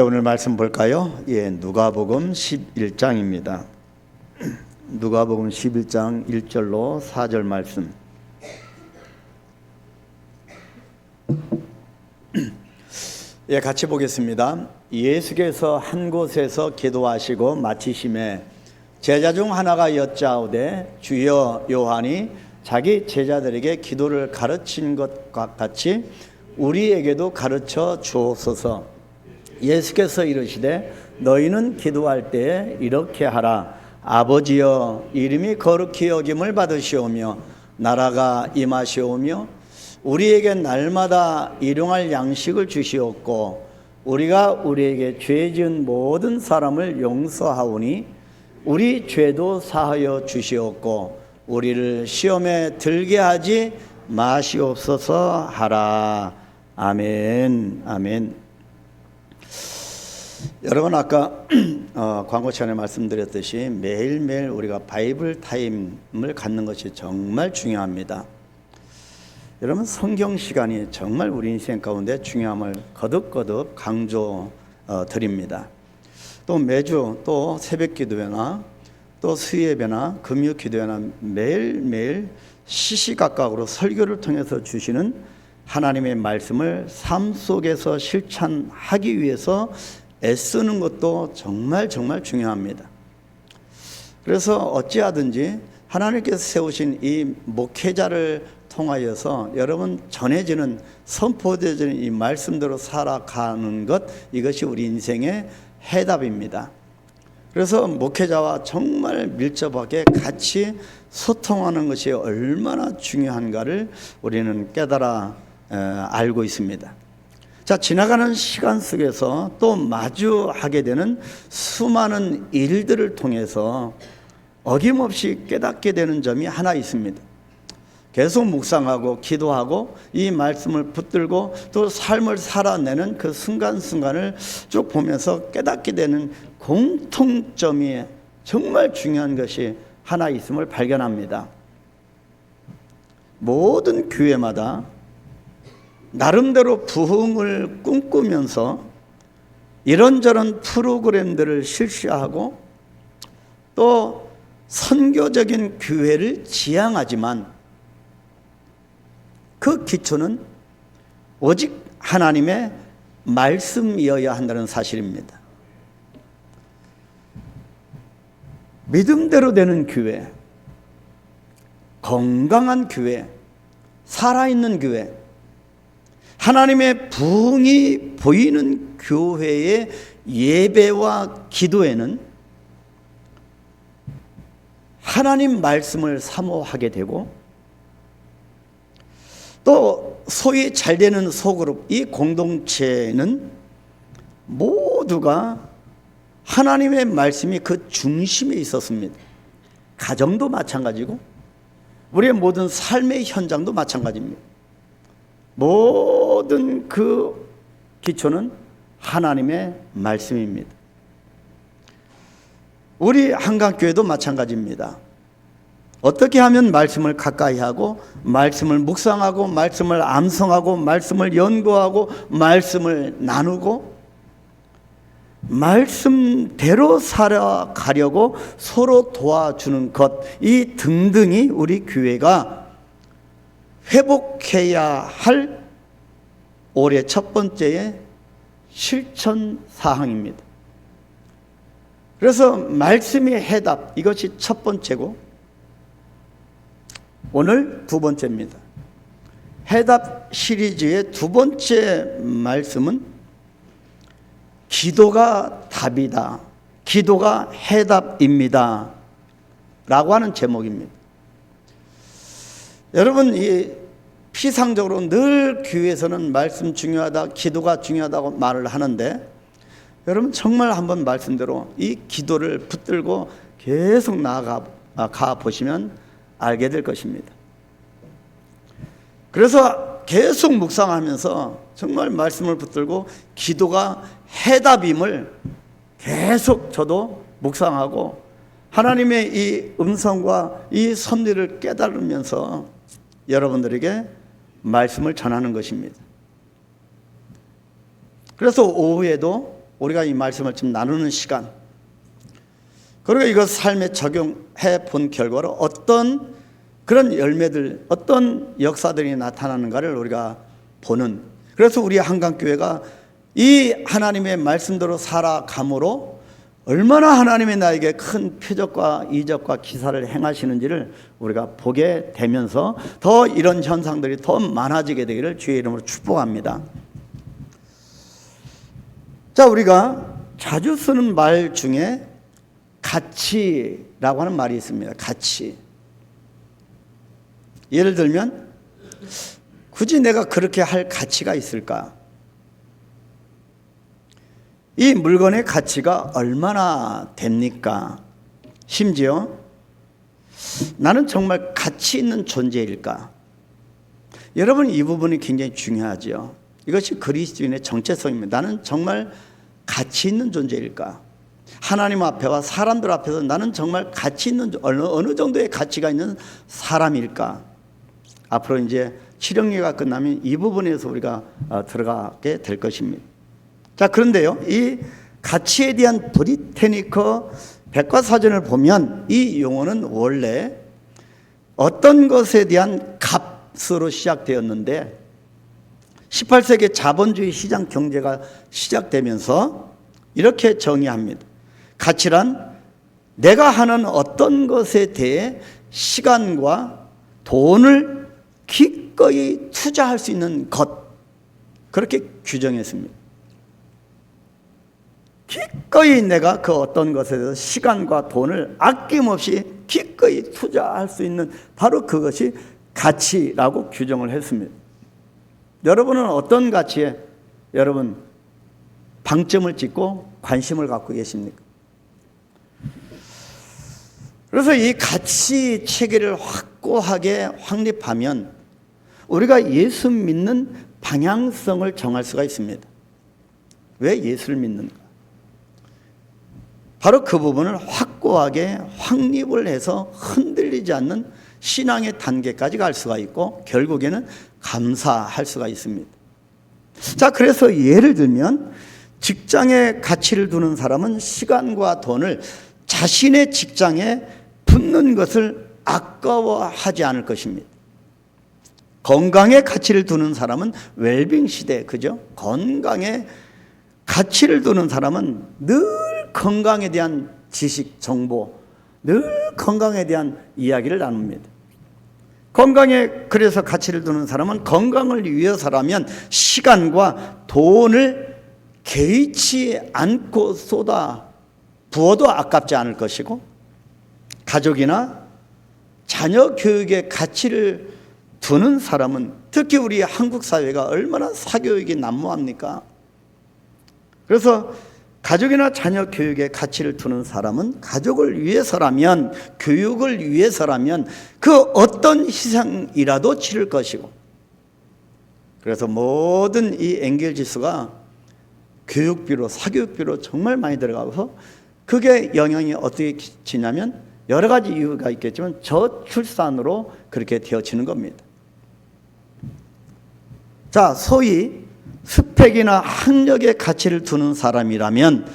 오늘 말씀 볼까요? 누가복음 11장입니다. 누가복음 11장 1절로 4절 말씀. 같이 보겠습니다. 예수께서 한 곳에서 기도하시고 마치심에 제자 중 하나가 여짜오되 주여, 요한이 자기 제자들에게 기도를 가르친 것과 같이 우리에게도 가르쳐 주옵소서. 예수께서 이르시되 너희는 기도할 때에 이렇게 하라. 아버지여, 이름이 거룩히 여김을 받으시오며 나라가 임하시오며 우리에게 날마다 일용할 양식을 주시옵고 우리가 우리에게 죄 지은 모든 사람을 용서하오니 우리 죄도 사하여 주시옵고 우리를 시험에 들게 하지 마시옵소서 하라. 아멘. 아멘. 여러분, 아까 광고 전에 말씀드렸듯이 매일매일 우리가 바이블 타임을 갖는 것이 정말 중요합니다. 여러분, 성경 시간이 정말 우리 인생 가운데 중요함을 거듭거듭 강조 드립니다. 또 매주 또 새벽 기도회나 또 수요예배나 금요 기도회나 매일매일 시시각각으로 설교를 통해서 주시는 하나님의 말씀을 삶 속에서 실천하기 위해서 애쓰는 것도 정말 중요합니다. 그래서 어찌하든지 하나님께서 세우신 이 목회자를 통하여서 여러분 전해지는 선포되어지는 이 말씀대로 살아가는 것, 이것이 우리 인생의 해답입니다. 그래서 목회자와 정말 밀접하게 같이 소통하는 것이 얼마나 중요한가를 우리는 깨달아 알고 있습니다. 자, 지나가는 시간 속에서 또 마주하게 되는 수많은 일들을 통해서 어김없이 깨닫게 되는 점이 하나 있습니다. 계속 묵상하고 기도하고 이 말씀을 붙들고 또 삶을 살아내는 그 순간순간을 쭉 보면서 깨닫게 되는 공통점이 정말 중요한 것이 하나 있음을 발견합니다. 모든 교회마다 나름대로 부흥을 꿈꾸면서 이런저런 프로그램들을 실시하고 또 선교적인 교회를 지향하지만 그 기초는 오직 하나님의 말씀이어야 한다는 사실입니다. 믿음대로 되는 교회, 건강한 교회, 살아있는 교회, 하나님의 부흥이 보이는 교회의 예배와 기도에는 하나님 말씀을 사모하게 되고 또 소위 잘되는 소그룹, 이 공동체는 모두가 하나님의 말씀이 그 중심에 있었습니다. 가정도 마찬가지고 우리의 모든 삶의 현장도 마찬가지입니다. 모든 그 기초는 하나님의 말씀입니다. 우리 한강교회도 마찬가지입니다. 어떻게 하면 말씀을 가까이 하고 말씀을 묵상하고 말씀을 암송하고 말씀을 연구하고 말씀을 나누고 말씀대로 살아가려고 서로 도와주는 것, 이 등등이 우리 교회가 회복해야 할 올해 첫 번째의 실천 사항입니다. 그래서 말씀의 해답, 이것이 첫 번째고 오늘 두 번째입니다. 해답 시리즈의 두 번째 말씀은 기도가 답이다, 기도가 해답입니다 라고 하는 제목입니다. 여러분, 이 피상적으로 늘 교회에서는 말씀 중요하다, 기도가 중요하다고 말을 하는데 여러분 정말 한번 말씀대로 이 기도를 붙들고 계속 나아가 보시면 알게 될 것입니다. 그래서 계속 묵상하면서 정말 말씀을 붙들고 기도가 해답임을 계속 저도 묵상하고 하나님의 이 음성과 이 섭리를 깨달으면서 여러분들에게 말씀을 전하는 것입니다. 그래서 오후에도 우리가 이 말씀을 지금 나누는 시간, 그리고 이것 삶에 적용해 본 결과로 어떤 그런 열매들, 어떤 역사들이 나타나는가를 우리가 보는, 그래서 우리 한강교회가 이 하나님의 말씀대로 살아감으로 얼마나 하나님이 나에게 큰 표적과 이적과 기사를 행하시는지를 우리가 보게 되면서 더 이런 현상들이 더 많아지게 되기를 주의 이름으로 축복합니다. 자, 우리가 자주 쓰는 말 중에 가치라고 하는 말이 있습니다. 가치. 예를 들면 굳이 내가 그렇게 할 가치가 있을까? 이 물건의 가치가 얼마나 됩니까? 심지어 나는 정말 가치 있는 존재일까? 여러분, 이 부분이 굉장히 중요하죠. 이것이 그리스도인의 정체성입니다. 나는 정말 가치 있는 존재일까? 하나님 앞에와 사람들 앞에서 나는 정말 가치 있는, 어느 정도의 가치가 있는 사람일까? 앞으로 이제 칠형례가 끝나면 이 부분에서 우리가 들어가게 될 것입니다. 자, 그런데요, 이 가치에 대한 브리테니커 백과사전을 보면 이 용어는 원래 어떤 것에 대한 값으로 시작되었는데 18세기 자본주의 시장 경제가 시작되면서 이렇게 정의합니다. 가치란 내가 하는 어떤 것에 대해 시간과 돈을 기꺼이 투자할 수 있는 것, 그렇게 규정했습니다. 기꺼이 내가 그 어떤 것에 대해서 시간과 돈을 아낌없이 기꺼이 투자할 수 있는 바로 그것이 가치라고 규정을 했습니다. 여러분은 어떤 가치에 여러분 방점을 찍고 관심을 갖고 계십니까? 그래서 이 가치 체계를 확고하게 확립하면 우리가 예수 믿는 방향성을 정할 수가 있습니다. 왜 예수를 믿는가? 바로 그 부분을 확고하게 확립을 해서 흔들리지 않는 신앙의 단계까지 갈 수가 있고 결국에는 감사할 수가 있습니다. 자, 그래서 예를 들면 직장에 가치를 두는 사람은 시간과 돈을 자신의 직장에 붓는 것을 아까워하지 않을 것입니다. 건강에 가치를 두는 사람은 웰빙 시대, 그죠? 건강에 가치를 두는 사람은 늘 건강에 대한 지식, 정보, 늘 건강에 대한 이야기를 나눕니다. 건강에 그래서 가치를 두는 사람은 건강을 위해서라면 시간과 돈을 개의치 않고 쏟아 부어도 아깝지 않을 것이고, 가족이나 자녀 교육에 가치를 두는 사람은, 특히 우리 한국 사회가 얼마나 사교육이 난무합니까? 그래서 가족이나 자녀 교육에 가치를 두는 사람은 가족을 위해서라면, 교육을 위해서라면 그 어떤 희생이라도 치를 것이고, 그래서 모든 이 엔겔지수가 교육비로, 사교육비로 정말 많이 들어가서 그게 영향이 어떻게 지냐면 여러 가지 이유가 있겠지만 저출산으로 그렇게 되어지는 겁니다. 자, 소위 스펙이나 학력에 가치를 두는 사람이라면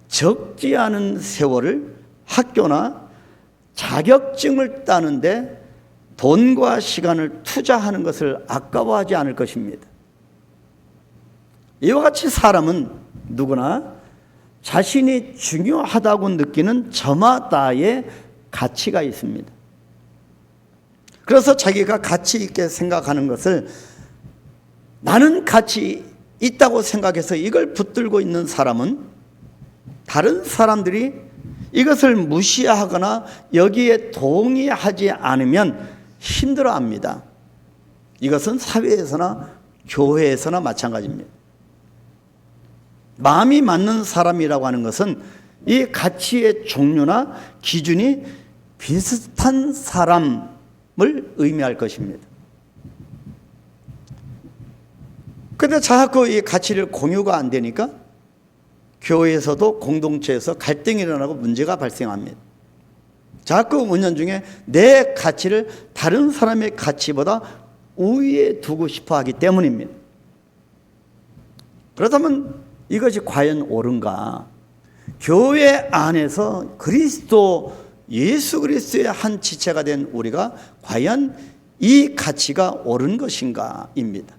적지 않은 세월을 학교나 자격증을 따는데 돈과 시간을 투자하는 것을 아까워하지 않을 것입니다. 이와 같이 사람은 누구나 자신이 중요하다고 느끼는 저마다의 가치가 있습니다. 그래서 자기가 가치 있게 생각하는 것을 나는 가치 있다고 생각해서 이걸 붙들고 있는 사람은 다른 사람들이 이것을 무시하거나 여기에 동의하지 않으면 힘들어합니다. 이것은 사회에서나 교회에서나 마찬가지입니다. 마음이 맞는 사람이라고 하는 것은 이 가치의 종류나 기준이 비슷한 사람을 의미할 것입니다. 그런데 자꾸 이 가치를 공유가 안 되니까 교회에서도 공동체에서 갈등이 일어나고 문제가 발생합니다. 자꾸 은연중에 내 가치를 다른 사람의 가치보다 우위에 두고 싶어 하기 때문입니다. 그렇다면 이것이 과연 옳은가? 교회 안에서 예수 그리스도의 한 지체가 된 우리가 과연 이 가치가 옳은 것인가입니다.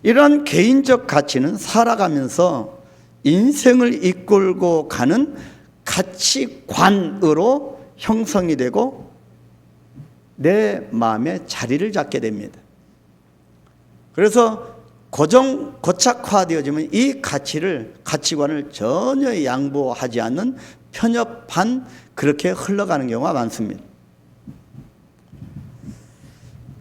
이러한 개인적 가치는 살아가면서 인생을 이끌고 가는 가치관으로 형성이 되고 내 마음에 자리를 잡게 됩니다. 그래서 고착화되어지면 이 가치관을 전혀 양보하지 않는 편협한 그렇게 흘러가는 경우가 많습니다.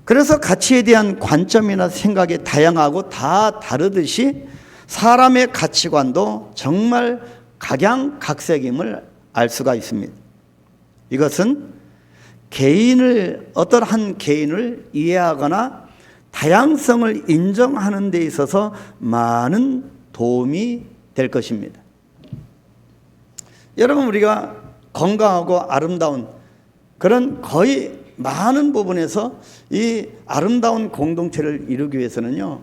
그래서 가치에 대한 관점이나 생각이 다양하고 다 다르듯이 사람의 가치관도 정말 각양각색임을 알 수가 있습니다. 이것은 어떠한 개인을 이해하거나 다양성을 인정하는 데 있어서 많은 도움이 될 것입니다. 여러분, 우리가 건강하고 아름다운 그런 거의 많은 부분에서 이 아름다운 공동체를 이루기 위해서는요,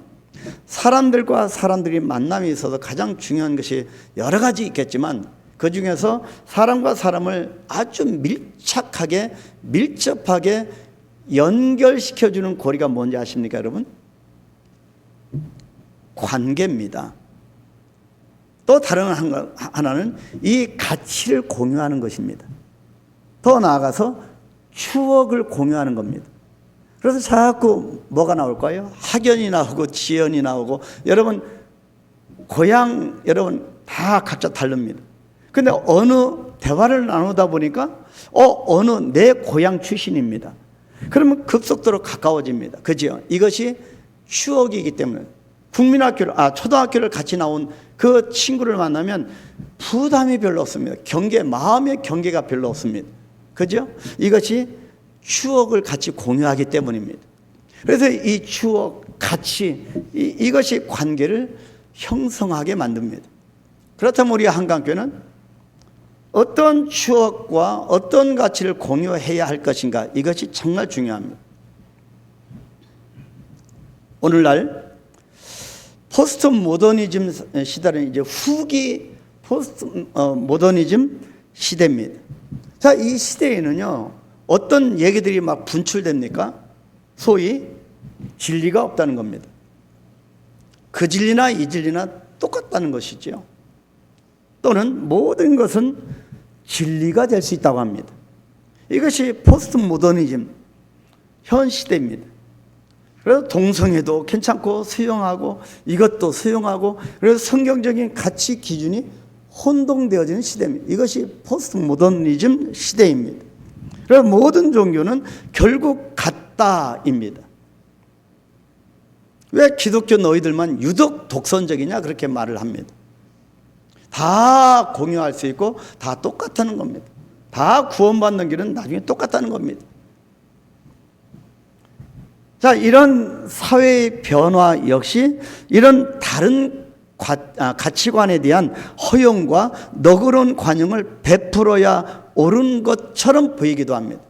사람들과 사람들이 만남이 있어서 가장 중요한 것이 여러 가지 있겠지만 그 중에서 사람과 사람을 아주 밀접하게 연결시켜주는 고리가 뭔지 아십니까, 여러분? 관계입니다. 또 다른 하나는 이 가치를 공유하는 것입니다. 더 나아가서 추억을 공유하는 겁니다. 그래서 자꾸 뭐가 나올까요? 학연이 나오고 지연이 나오고, 여러분 고향 여러분 다 각자 다릅니다. 근데 어느 대화를 나누다 보니까 어느 내 고향 출신입니다. 그러면 급속도로 가까워집니다. 그죠? 이것이 추억이기 때문에 초등학교를 같이 나온 그 친구를 만나면 부담이 별로 없습니다. 마음의 경계가 별로 없습니다. 그죠? 이것이 추억을 같이 공유하기 때문입니다. 그래서 이 추억, 가치, 이것이 관계를 형성하게 만듭니다. 그렇다면 우리 한강교회는 어떤 추억과 어떤 가치를 공유해야 할 것인가, 이것이 정말 중요합니다. 오늘날 포스트 모더니즘 시대는 이제 후기 포스트 모더니즘 시대입니다. 자, 이 시대에는요, 어떤 얘기들이 막 분출됩니까? 소위 진리가 없다는 겁니다. 그 진리나 이 진리나 똑같다는 것이죠. 또는 모든 것은 진리가 될 수 있다고 합니다. 이것이 포스트 모더니즘 현 시대입니다. 그래서 동성애도 괜찮고 수용하고 이것도 수용하고, 그래서 성경적인 가치 기준이 혼동되어지는 시대입니다. 이것이 포스트 모더니즘 시대입니다. 그래서 모든 종교는 결국 같다입니다. 왜 기독교 너희들만 유독 독선적이냐 그렇게 말을 합니다. 다 공유할 수 있고 다 똑같다는 겁니다. 다 구원받는 길은 나중에 똑같다는 겁니다. 자, 이런 사회의 변화 역시 이런 다른 가치관에 대한 허용과 너그러운 관용을 베풀어야 옳은 것처럼 보이기도 합니다.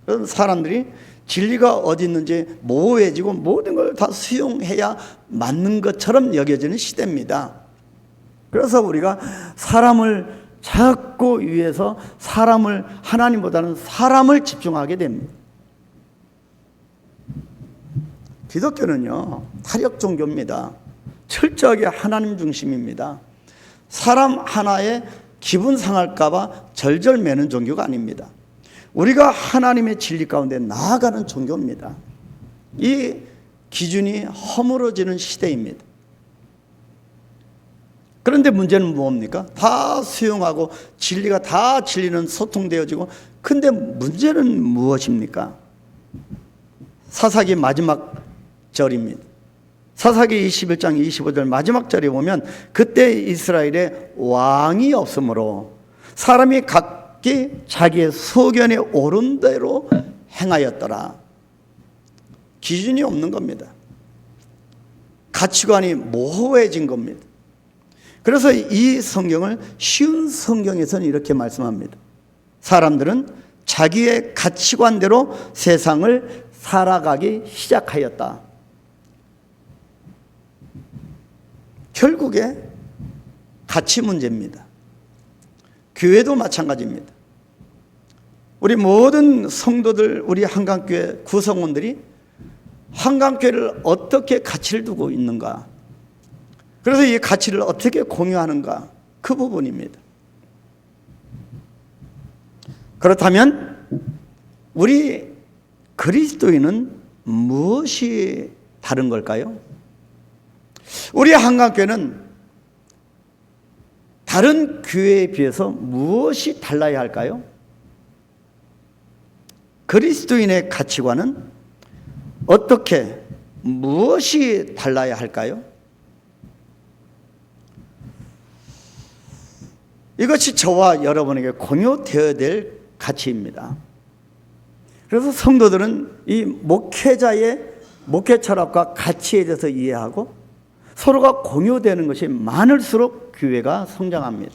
그래서 사람들이 진리가 어디 있는지 모호해지고 모든 걸 다 수용해야 맞는 것처럼 여겨지는 시대입니다. 그래서 우리가 사람을 찾고 위해서 하나님보다는 사람을 집중하게 됩니다. 기독교는요, 타력 종교입니다. 철저하게 하나님 중심입니다. 사람 하나의 기분 상할까봐 절절매는 종교가 아닙니다. 우리가 하나님의 진리 가운데 나아가는 종교입니다. 이 기준이 허물어지는 시대입니다. 그런데 문제는 뭡니까? 다 수용하고 진리가 다 진리는 소통되어지고, 근데 문제는 무엇입니까? 사사기 마지막 절입니다. 사사기 21장 25절 마지막 절에 보면, 그때 이스라엘에 왕이 없으므로 사람이 각기 자기의 소견에 옳은 대로 행하였더라. 기준이 없는 겁니다. 가치관이 모호해진 겁니다. 그래서 이 성경을 쉬운 성경에서는 이렇게 말씀합니다. 사람들은 자기의 가치관대로 세상을 살아가기 시작하였다. 결국에 가치 문제입니다. 교회도 마찬가지입니다. 우리 모든 성도들, 우리 한강교회 구성원들이 한강교회를 어떻게 가치를 두고 있는가, 그래서 이 가치를 어떻게 공유하는가, 그 부분입니다. 그렇다면 우리 그리스도인은 무엇이 다른 걸까요? 우리 한강교회는 다른 교회에 비해서 무엇이 달라야 할까요? 그리스도인의 가치관은 어떻게, 무엇이 달라야 할까요? 이것이 저와 여러분에게 공유되어야 될 가치입니다. 그래서 성도들은 이 목회자의 목회 철학과 가치에 대해서 이해하고 서로가 공유되는 것이 많을수록 교회가 성장합니다.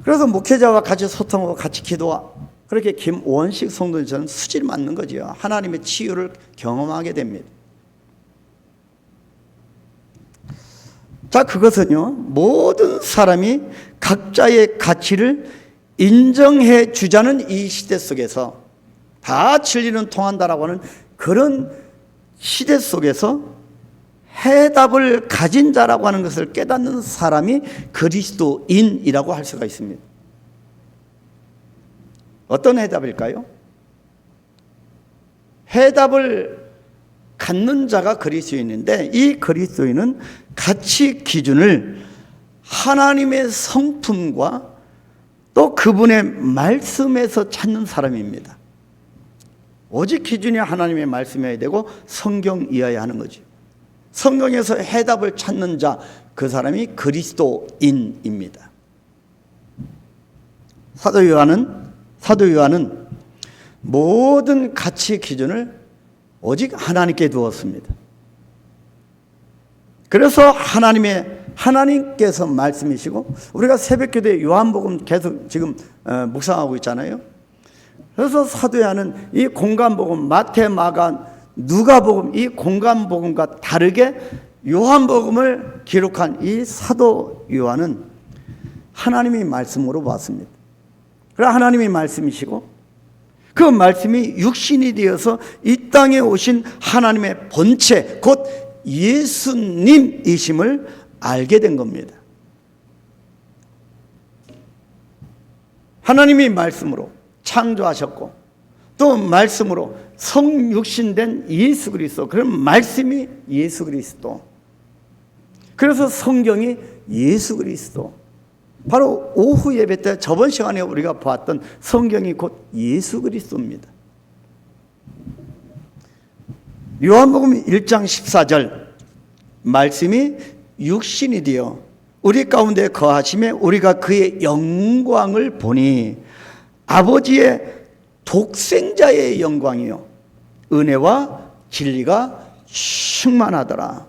그래서 목회자와 같이 소통하고 같이 기도하고, 그렇게 김원식 성도는 저는 수질 맞는 거지요. 하나님의 치유를 경험하게 됩니다. 자, 그것은요, 모든 사람이 각자의 가치를 인정해 주자는 이 시대 속에서, 다 진리는 통한다라고 하는 그런 시대 속에서 해답을 가진 자라고 하는 것을 깨닫는 사람이 그리스도인이라고 할 수가 있습니다. 어떤 해답일까요? 해답을 갖는 자가 그리스도인인데, 이 그리스도인은 가치 기준을 하나님의 성품과 또 그분의 말씀에서 찾는 사람입니다. 오직 기준이 하나님의 말씀이어야 되고 성경이어야 하는 거죠. 성경에서 해답을 찾는 자, 그 사람이 그리스도인입니다. 사도 요한은 모든 가치 기준을 오직 하나님께 두었습니다. 그래서 하나님께서 말씀이시고, 우리가 새벽기도에 요한복음 계속 지금 묵상하고 있잖아요. 그래서 사도 요한은 이 공간복음, 마태, 마가, 누가복음, 이 공간복음과 다르게 요한복음을 기록한 이 사도 요한은 하나님의 말씀으로 봤습니다. 그래, 하나님의 말씀이시고 그 말씀이 육신이 되어서 이 땅에 오신 하나님의 본체, 곧 예수님이심을 알게 된 겁니다. 하나님이 말씀으로 창조하셨고 또 말씀으로 성육신된 예수 그리스도, 그런 말씀이 예수 그리스도, 그래서 성경이 예수 그리스도, 바로 오후 예배 때 저번 시간에 우리가 보았던 성경이 곧 예수 그리스도입니다. 요한복음 1장 14절, 말씀이 육신이 되어 우리 가운데 거하심에 우리가 그의 영광을 보니 아버지의 독생자의 영광이요 은혜와 진리가 충만하더라.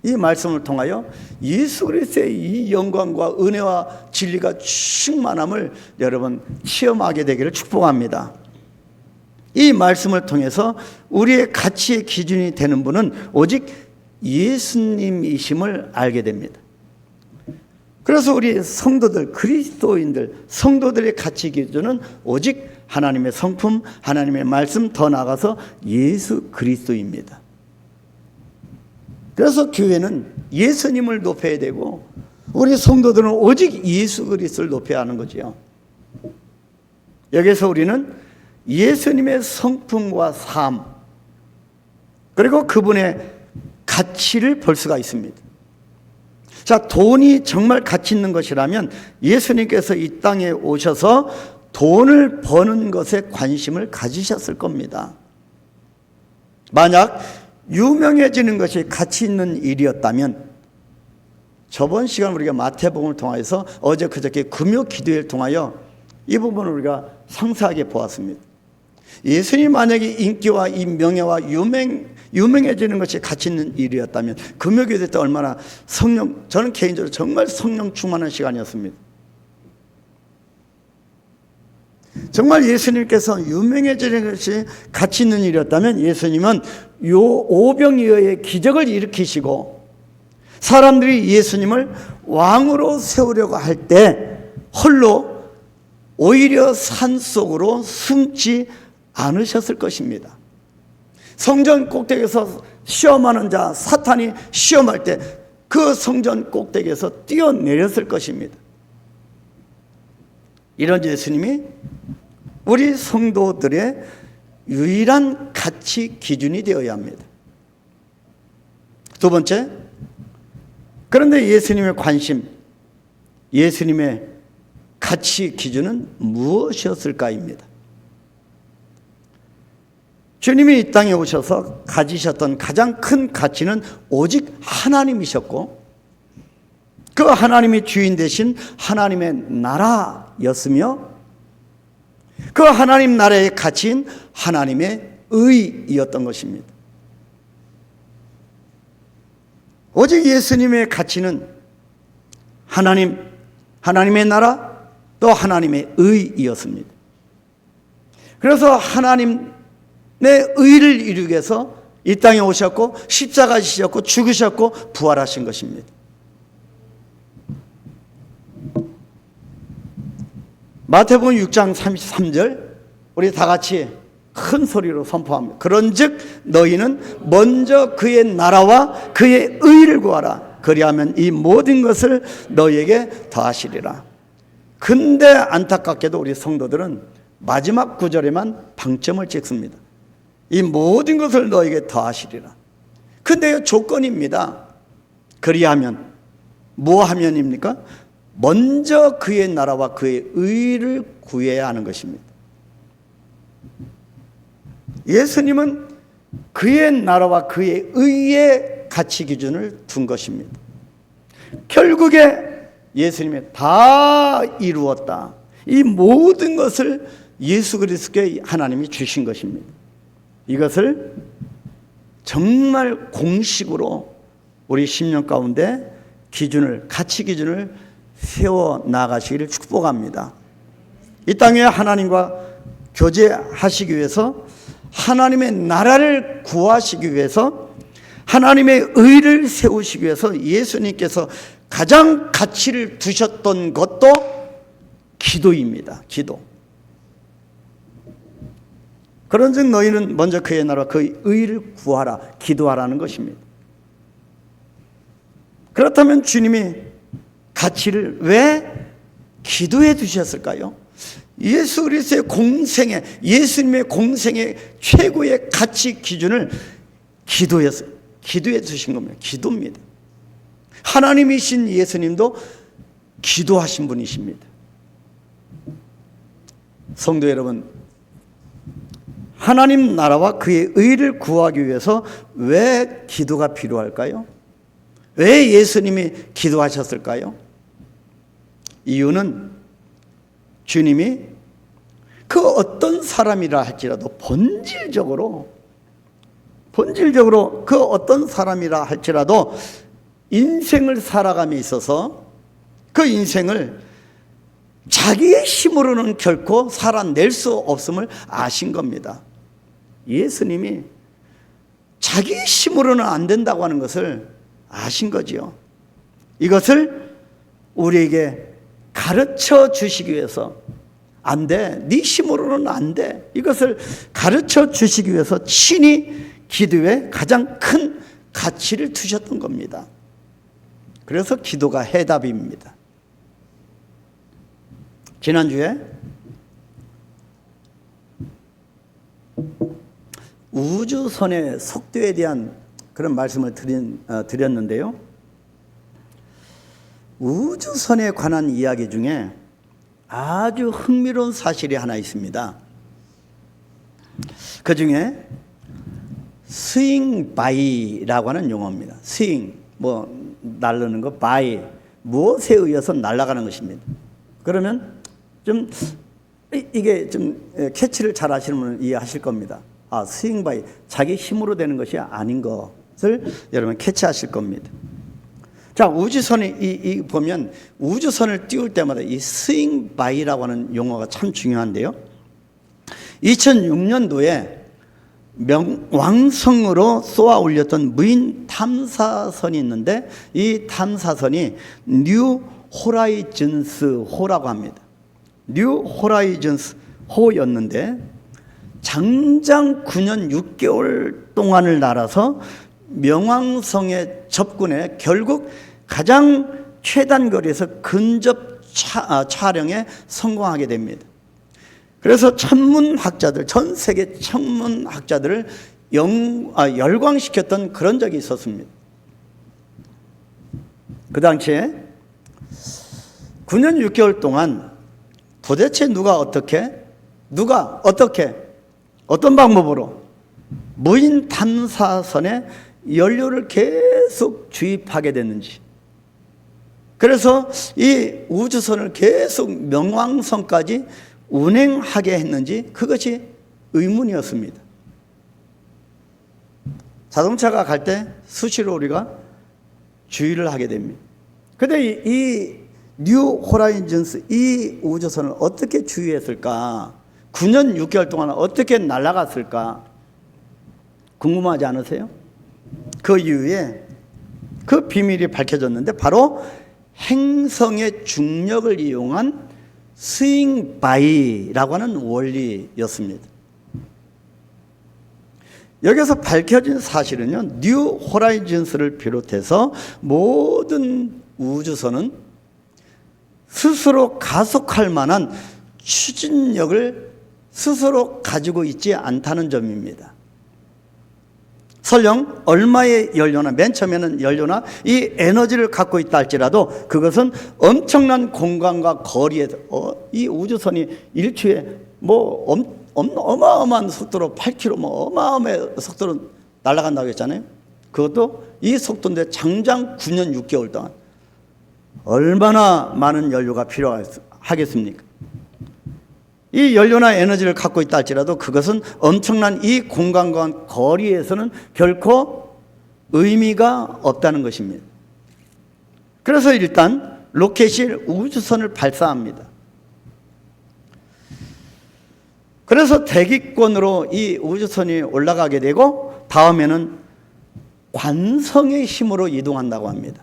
이 말씀을 통하여 예수 그리스도의 이 영광과 은혜와 진리가 충만함을 여러분 체험하게 되기를 축복합니다. 이 말씀을 통해서 우리의 가치의 기준이 되는 분은 오직 예수님이심을 알게 됩니다. 그래서 우리 성도들, 그리스도인들, 성도들의 가치 기준은 오직 하나님의 성품, 하나님의 말씀, 더 나아가서 예수 그리스도입니다. 그래서 교회는 예수님을 높여야 되고 우리 성도들은 오직 예수 그리스도를 높여야 하는 거지요. 여기서 우리는 예수님의 성품과 삶, 그리고 그분의 가치를 볼 수가 있습니다. 자, 돈이 정말 가치 있는 것이라면 예수님께서 이 땅에 오셔서 돈을 버는 것에 관심을 가지셨을 겁니다. 만약 유명해지는 것이 가치 있는 일이었다면, 저번 시간 우리가 마태복음을 통해서 어제 그저께 금요 기도회를 통하여 이 부분을 우리가 상세하게 보았습니다. 예수님 만약에 인기와 이 명예와 유명해지는 것이 가치 있는 일이었다면 금요 기도회 때 얼마나 저는 개인적으로 정말 성령 충만한 시간이었습니다. 정말 예수님께서 유명해지는 것이 가치 있는 일이었다면 예수님은 요 오병이어의 기적을 일으키시고 사람들이 예수님을 왕으로 세우려고 할 때 홀로 오히려 산속으로 숨지 않으셨을 것입니다. 성전 꼭대기에서 시험하는 자 사탄이 시험할 때 그 성전 꼭대기에서 뛰어내렸을 것입니다. 이런 예수님이 우리 성도들의 유일한 가치 기준이 되어야 합니다. 두 번째, 그런데 예수님의 관심, 예수님의 가치 기준은 무엇이었을까입니다. 주님이 이 땅에 오셔서 가지셨던 가장 큰 가치는 오직 하나님이셨고 그 하나님이 주인 되신 하나님의 나라였으며 그 하나님 나라의 가치인 하나님의 의이었던 것입니다. 오직 예수님의 가치는 하나님의 나라 또 하나님의 의이었습니다. 그래서 하나님의 의를 이루기 위해서 이 땅에 오셨고 십자가 지셨고 죽으셨고 부활하신 것입니다. 마태복음 6장 33절 우리 다 같이 큰 소리로 선포합니다. 그런즉 너희는 먼저 그의 나라와 그의 의를 구하라. 그리하면 이 모든 것을 너희에게 더하시리라. 근데 안타깝게도 우리 성도들은 마지막 구절에만 방점을 찍습니다. 이 모든 것을 너희에게 더하시리라. 근데 조건입니다. 그리하면 뭐 하면입니까? 먼저 그의 나라와 그의 의를 구해야 하는 것입니다. 예수님은 그의 나라와 그의 의의 가치 기준을 둔 것입니다. 결국에 예수님이 다 이루었다. 이 모든 것을 예수 그리스도께 하나님이 주신 것입니다. 이것을 정말 공식으로 우리 심령 가운데 가치 기준을 세워 나가시기를 축복합니다. 이 땅에 하나님과 교제하시기 위해서 하나님의 나라를 구하시기 위해서 하나님의 의를 세우시기 위해서 예수님께서 가장 가치를 두셨던 것도 기도입니다. 기도. 그런즉 너희는 먼저 그의 나라와 그의 의를 구하라. 기도하라는 것입니다. 그렇다면 주님이 가치를 왜 기도에 두셨을까요? 예수 그리스도의 공생애, 예수님의 공생의 최고의 가치 기준을 기도에 두신 겁니다. 기도입니다. 하나님이신 예수님도 기도하신 분이십니다. 성도 여러분, 하나님 나라와 그의 의를 구하기 위해서 왜 기도가 필요할까요? 왜 예수님이 기도하셨을까요? 이유는 주님이 그 어떤 사람이라 할지라도 본질적으로 그 어떤 사람이라 할지라도 인생을 살아감에 있어서 그 인생을 자기의 힘으로는 결코 살아낼 수 없음을 아신 겁니다. 예수님이 자기의 힘으로는 안 된다고 하는 것을 아신 거지요. 이것을 우리에게 가르쳐 주시기 위해서 안 돼. 네 힘으로는 안 돼. 이것을 가르쳐 주시기 위해서 친히 기도에 가장 큰 가치를 두셨던 겁니다. 그래서 기도가 해답입니다. 지난주에 우주선의 속도에 대한 그런 말씀을 드렸는데요. 우주선에 관한 이야기 중에 아주 흥미로운 사실이 하나 있습니다. 그 중에 스윙 바이라고 하는 용어입니다. 스윙, 날르는 거, 바이, 무엇에 의해서 날아가는 것입니다. 그러면 이게 캐치를 잘 하시는 분은 이해하실 겁니다. 스윙 바이, 자기 힘으로 되는 것이 아닌 것을 여러분 캐치하실 겁니다. 자, 우주선이 보면 우주선을 띄울 때마다 이 스윙 바이라고 하는 용어가 참 중요한데요. 2006년도에 왕성으로 쏘아 올렸던 무인 탐사선이 있는데 이 탐사선이 뉴 호라이즌스 호라고 합니다. 뉴 호라이즌스 호였는데 장장 9년 6개월 동안을 날아서 명왕성에 접근해 결국 가장 최단 거리에서 근접 촬영에 성공하게 됩니다. 그래서 천문학자들, 전 세계 천문학자들을 열광시켰던 그런 적이 있었습니다. 그 당시에 9년 6개월 동안 도대체 누가 어떻게 어떤 방법으로 무인 탐사선에 연료를 계속 주입하게 됐는지, 그래서 이 우주선을 계속 명왕성까지 운행하게 했는지 그것이 의문이었습니다. 자동차가 갈 때 수시로 우리가 주의를 하게 됩니다. 그런데 이 뉴 호라이즌스 이 우주선을 어떻게 주의했을까? 9년 6개월 동안 어떻게 날아갔을까? 궁금하지 않으세요? 그 이후에 그 비밀이 밝혀졌는데 바로 행성의 중력을 이용한 스윙 바이라고 하는 원리였습니다. 여기서 밝혀진 사실은요, 뉴 호라이즌스를 비롯해서 모든 우주선은 스스로 가속할 만한 추진력을 스스로 가지고 있지 않다는 점입니다. 설령 얼마의 연료나, 맨 처음에는 연료나 이 에너지를 갖고 있다 할지라도 그것은 엄청난 공간과 거리에서 이 우주선이 일초에 어마어마한 속도로 8km 어마어마한 속도로 날아간다고 했잖아요. 그것도 이 속도인데 장장 9년 6개월 동안 얼마나 많은 연료가 필요하겠습니까? 이 연료나 에너지를 갖고 있다 할지라도 그것은 엄청난 이 공간과 거리에서는 결코 의미가 없다는 것입니다. 그래서 일단 로켓이 우주선을 발사합니다. 그래서 대기권으로 이 우주선이 올라가게 되고 다음에는 관성의 힘으로 이동한다고 합니다.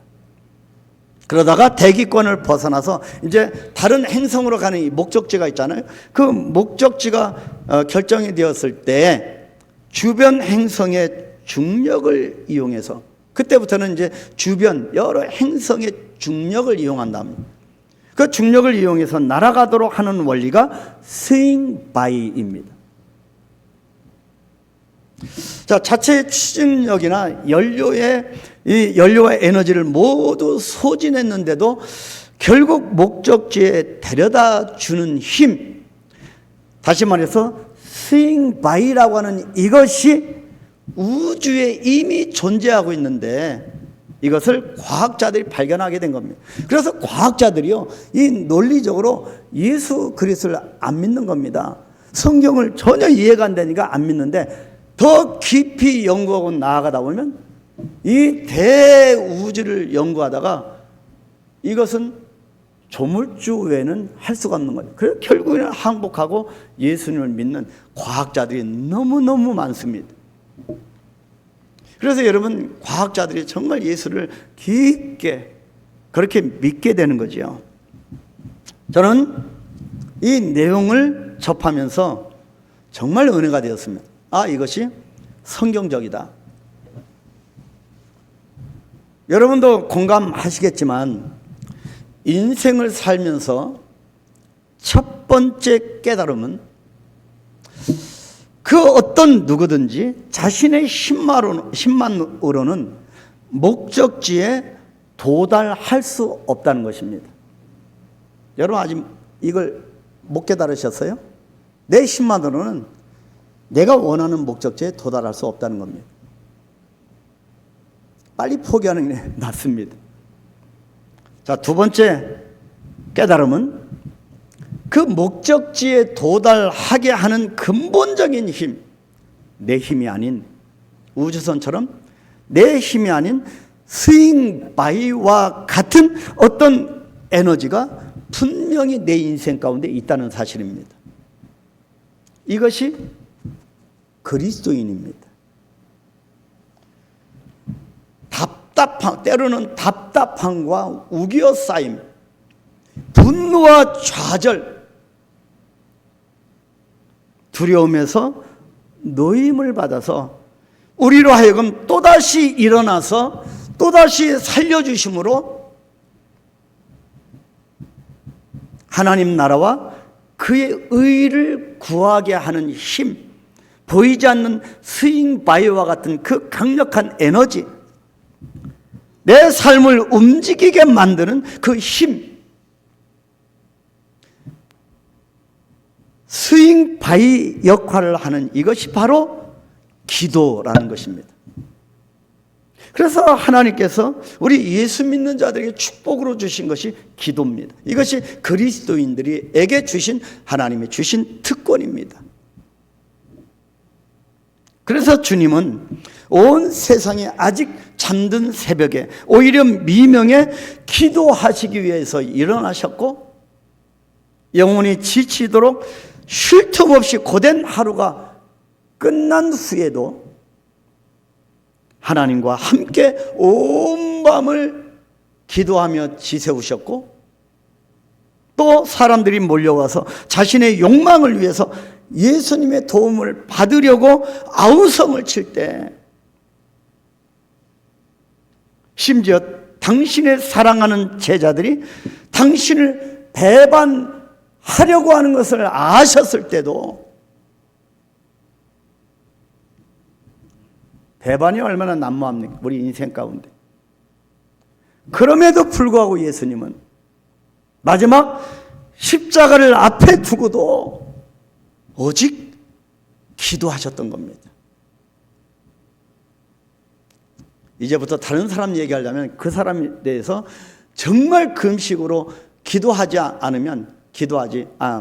그러다가 대기권을 벗어나서 이제 다른 행성으로 가는 이 목적지가 있잖아요. 그 목적지가 결정이 되었을 때 주변 행성의 중력을 이용해서, 그때부터는 이제 주변 여러 행성의 중력을 이용한답니다. 그 중력을 이용해서 날아가도록 하는 원리가 스윙 바이입니다. 자, 자체의 추진력이나 연료와 에너지를 모두 소진했는데도 결국 목적지에 데려다 주는 힘, 다시 말해서 스윙 바이라고 하는 이것이 우주에 이미 존재하고 있는데 이것을 과학자들이 발견하게 된 겁니다. 그래서 과학자들이요, 이 논리적으로 예수 그리스도를 안 믿는 겁니다. 성경을 전혀 이해가 안 되니까 안 믿는데 더 깊이 연구하고 나아가다 보면 이 대우주를 연구하다가 이것은 조물주 외에는 할 수가 없는 거예요. 그래서 결국에는 항복하고 예수님을 믿는 과학자들이 너무너무 많습니다. 그래서 여러분, 과학자들이 정말 예수를 깊게 그렇게 믿게 되는 거죠. 저는 이 내용을 접하면서 정말 은혜가 되었습니다. 이것이 성경적이다. 여러분도 공감하시겠지만 인생을 살면서 첫 번째 깨달음은 그 어떤 누구든지 자신의 힘만으로는 목적지에 도달할 수 없다는 것입니다. 여러분 아직 이걸 못 깨달으셨어요? 내 힘만으로는 내가 원하는 목적지에 도달할 수 없다는 겁니다. 빨리 포기하는 게 낫습니다. 자, 두 번째 깨달음은 그 목적지에 도달하게 하는 근본적인 힘, 내 힘이 아닌 우주선처럼 내 힘이 아닌 스윙 바이와 같은 어떤 에너지가 분명히 내 인생 가운데 있다는 사실입니다. 이것이 그리스도인입니다. 때로는 답답함과 우겨싸임, 분노와 좌절, 두려움에서 노임을 받아서 우리로 하여금 또다시 일어나서 또다시 살려주심으로 하나님 나라와 그의 의를 구하게 하는 힘, 보이지 않는 스윙 바이와 같은 그 강력한 에너지, 내 삶을 움직이게 만드는 그 힘, 스윙 바이 역할을 하는 이것이 바로 기도라는 것입니다. 그래서 하나님께서 우리 예수 믿는 자들에게 축복으로 주신 것이 기도입니다. 이것이 그리스도인들에게 주신 하나님의 주신 특권입니다. 그래서 주님은 온 세상에 아직 잠든 새벽에 오히려 미명에 기도하시기 위해서 일어나셨고, 영혼이 지치도록 쉴 틈 없이 고된 하루가 끝난 후에도 하나님과 함께 온 밤을 기도하며 지새우셨고, 또 사람들이 몰려와서 자신의 욕망을 위해서 예수님의 도움을 받으려고 아우성을 칠 때, 심지어 당신의 사랑하는 제자들이 당신을 배반하려고 하는 것을 아셨을 때도, 배반이 얼마나 난무합니까? 우리 인생 가운데. 그럼에도 불구하고 예수님은 마지막 십자가를 앞에 두고도 오직 기도하셨던 겁니다. 이제부터 다른 사람 얘기하려면 그 사람에 대해서 정말 금식으로 기도하지 않으면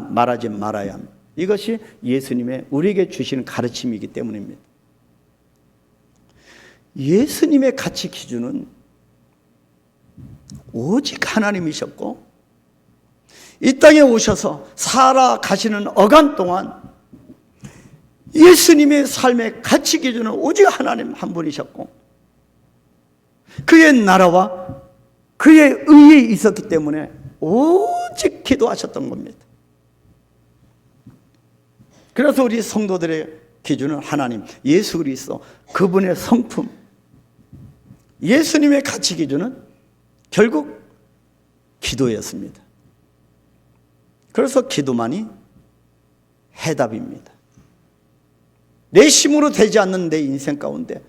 말하지 말아야 합니다. 이것이 예수님의 우리에게 주시는 가르침이기 때문입니다. 예수님의 가치 기준은 오직 하나님이셨고, 이 땅에 오셔서 살아가시는 어간 동안 예수님의 삶의 가치 기준은 오직 하나님 한 분이셨고, 그의 나라와 그의 의에 있었기 때문에 오직 기도하셨던 겁니다. 그래서 우리 성도들의 기준은 하나님, 예수 그리스도, 그분의 성품, 예수님의 가치 기준은 결국 기도였습니다. 그래서 기도만이 해답입니다. 내 힘으로 되지 않는 내 인생 가운데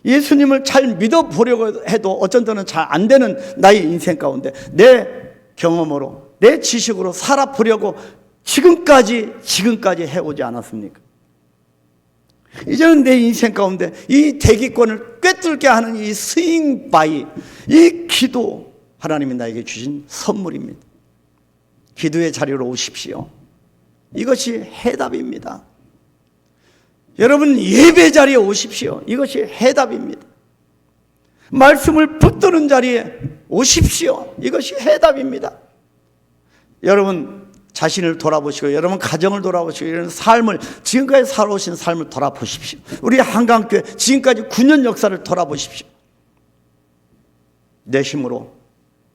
예수님을 잘 믿어보려고 해도 어쩐 때는 잘 안 되는 나의 인생 가운데 내 경험으로, 내 지식으로 살아보려고 지금까지 해오지 않았습니까? 이제는 내 인생 가운데 이 대기권을 꿰뚫게 하는 이 스윙 바이, 이 기도, 하나님이 나에게 주신 선물입니다. 기도의 자리로 오십시오. 이것이 해답입니다. 여러분, 예배 자리에 오십시오. 이것이 해답입니다. 말씀을 붙드는 자리에 오십시오. 이것이 해답입니다. 여러분 자신을 돌아보시고, 여러분 가정을 돌아보시고, 이런 삶을, 지금까지 살아오신 삶을 돌아보십시오. 우리 한강교회 지금까지 9년 역사를 돌아보십시오. 내 힘으로,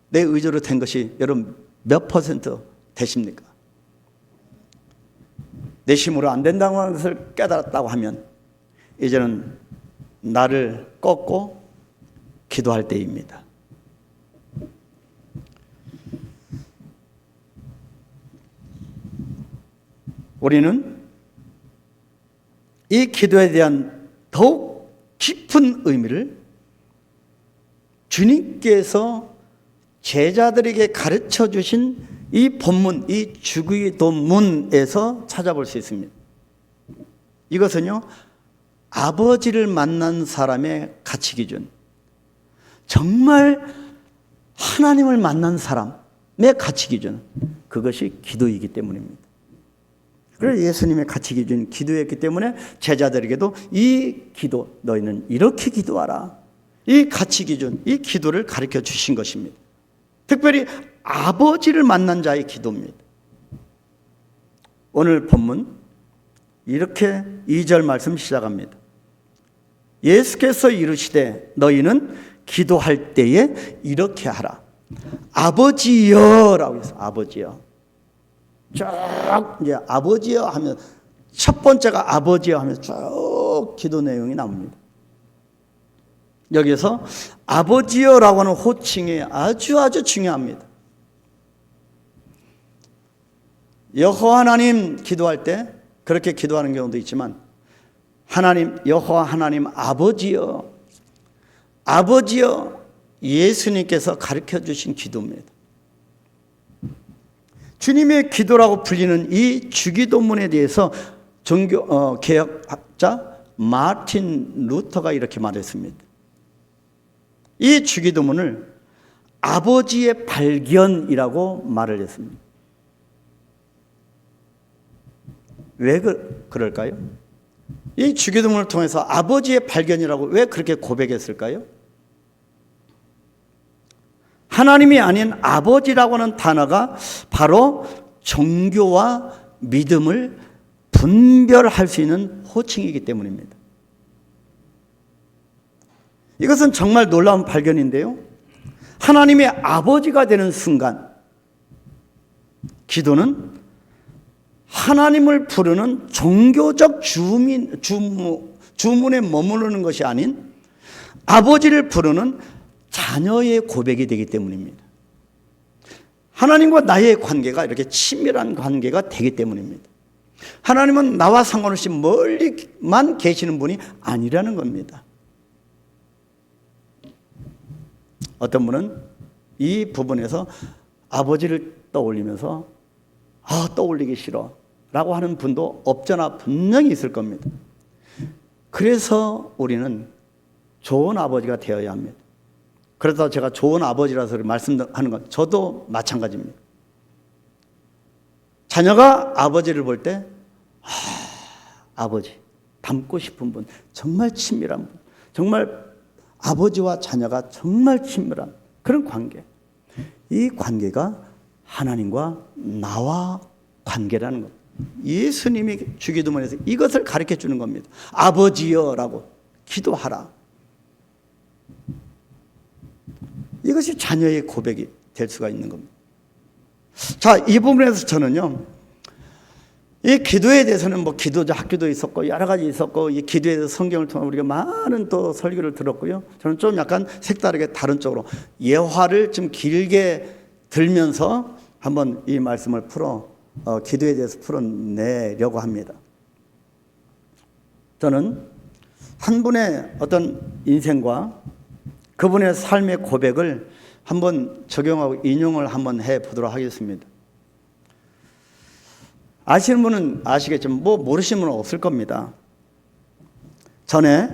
내 의지로 된 것이 여러분 몇 퍼센트 되십니까? 내 힘으로 안 된다고 하는 것을 깨달았다고 하면 이제는 나를 꺾고 기도할 때입니다. 우리는 이 기도에 대한 더욱 깊은 의미를 주님께서 제자들에게 가르쳐 주신 이 본문, 이 주기도문에서 찾아볼 수 있습니다. 이것은요, 아버지를 만난 사람의 가치 기준, 정말 하나님을 만난 사람의 가치 기준, 그것이 기도이기 때문입니다. 그래서 예수님의 가치 기준이 기도였기 때문에 제자들에게도 이 기도, 너희는 이렇게 기도하라, 이 가치 기준, 이 기도를 가르쳐 주신 것입니다. 특별히 아버지를 만난 자의 기도입니다. 오늘 본문 이렇게 2절 말씀 시작합니다. 예수께서 이르시되 너희는 기도할 때에 이렇게 하라. 아버지여라고 했어요. 아버지여. 쭉 이제 아버지여 하면 첫 번째가 아버지여 하면 쭉 기도 내용이 나옵니다. 여기서 아버지여라고 하는 호칭이 아주 중요합니다. 여호와 하나님 기도할 때 그렇게 기도하는 경우도 있지만 하나님 여호와 하나님 아버지여, 아버지여 예수님께서 가르쳐 주신 기도입니다. 주님의 기도라고 불리는 이 주기도문에 대해서 개혁학자 마틴 루터가 이렇게 말했습니다. 이 주기도문을 아버지의 발견이라고 말을 했습니다. 왜 그럴까요? 이 주기도문을 통해서 아버지의 발견이라고 왜 그렇게 고백했을까요? 하나님이 아닌 아버지라고 하는 단어가 바로 종교와 믿음을 분별할 수 있는 호칭이기 때문입니다. 이것은 정말 놀라운 발견인데요. 하나님의 아버지가 되는 순간 기도는 하나님을 부르는 종교적 주문에 머무르는 것이 아닌 아버지를 부르는 자녀의 고백이 되기 때문입니다. 하나님과 나의 관계가 이렇게 친밀한 관계가 되기 때문입니다. 하나님은 나와 상관없이 멀리만 계시는 분이 아니라는 겁니다. 어떤 분은 이 부분에서 아버지를 떠올리면서 떠올리기 싫어 라고 하는 분도 없잖아 분명히 있을 겁니다. 그래서 우리는 좋은 아버지가 되어야 합니다. 그래서 제가 좋은 아버지라서 말씀하는 건 저도 마찬가지입니다. 자녀가 아버지를 볼 때 아버지 닮고 싶은 분, 정말 친밀한 분, 정말 아버지와 자녀가 정말 친밀한 그런 관계, 이 관계가 하나님과 나와 관계라는 것. 예수님이 주기도문에서 이것을 가르쳐 주는 겁니다. 아버지여라고 기도하라. 이것이 자녀의 고백이 될 수가 있는 겁니다. 자, 이 부분에서 저는요, 이 기도에 대해서는 기도자 학교도 있었고 여러 가지 있었고 이 기도에 대해서 성경을 통해 우리가 많은 또 설교를 들었고요. 저는 좀 약간 색다르게 다른 쪽으로 예화를 좀 길게 들면서 한번 이 말씀을 기도에 대해서 풀어내려고 합니다. 저는 한 분의 어떤 인생과 그분의 삶의 고백을 한번 적용하고 인용을 한번 해보도록 하겠습니다. 아시는 분은 아시겠지만 모르시는 분은 없을 겁니다. 전에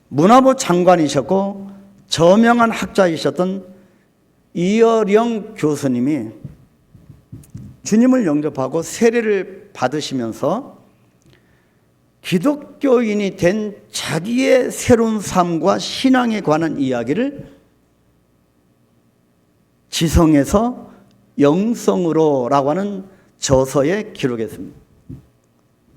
문화부 장관이셨고 저명한 학자이셨던 이어령 교수님이 주님을 영접하고 세례를 받으시면서 기독교인이 된 자기의 새로운 삶과 신앙에 관한 이야기를 지성에서 영성으로라고 하는 저서에 기록했습니다.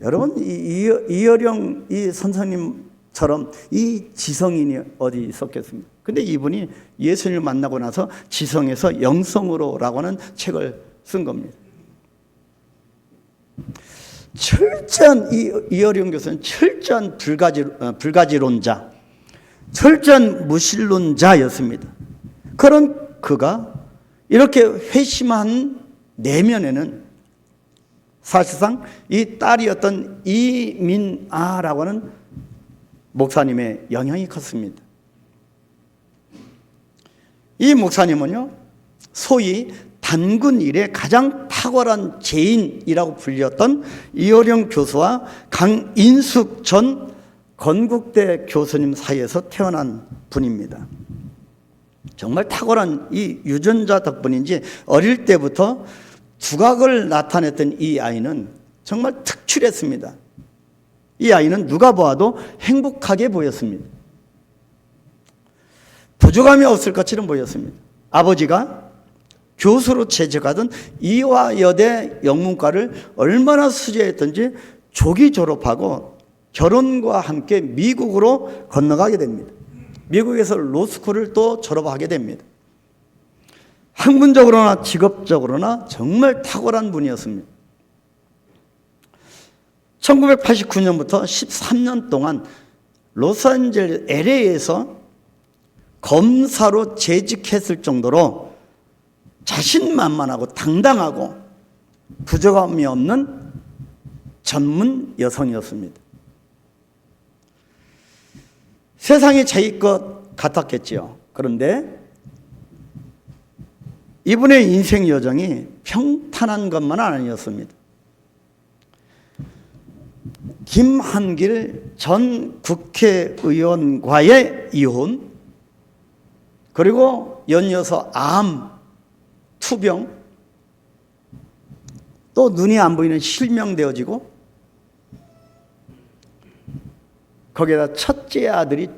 여러분, 이어령 이 선생님처럼 이 지성인이 어디 있었겠습니까? 근데 이분이 예수님을 만나고 나서 지성에서 영성으로라고 하는 책을 쓴 겁니다. 철저한 이어령 교수는 철저한 불가지론자, 철저한 무신론자였습니다. 그런 그가 이렇게 회심한 내면에는 사실상 이 딸이었던 이민아라고 하는 목사님의 영향이 컸습니다. 이 목사님은요, 소위 단군 일에 가장 탁월한 제인이라고 불렸던 이어령 교수와 강인숙 전 건국대 교수님 사이에서 태어난 분입니다. 정말 탁월한 이 유전자 덕분인지 어릴 때부터 두각을 나타냈던 이 아이는 정말 특출했습니다. 이 아이는 누가 보아도 행복하게 보였습니다. 부족함이 없을 것처럼 보였습니다. 아버지가 교수로 재직하던 이화여대 영문과를 얼마나 수재했던지 조기 졸업하고 결혼과 함께 미국으로 건너가게 됩니다. 미국에서 로스쿨을 또 졸업하게 됩니다. 학문적으로나 직업적으로나 정말 탁월한 분이었습니다. 1989년부터 13년 동안 로스앤젤레스 LA에서 검사로 재직했을 정도로 자신만만하고 당당하고 부족함이 없는 전문 여성이었습니다. 세상이 자기 것 같았겠지요. 그런데 이분의 인생 여정이 평탄한 것만 아니었습니다. 김한길 전 국회의원과의 이혼, 그리고 연이어서 암, 투병, 또 눈이 안 보이는 실명되어지고, 거기에다 첫째 아들이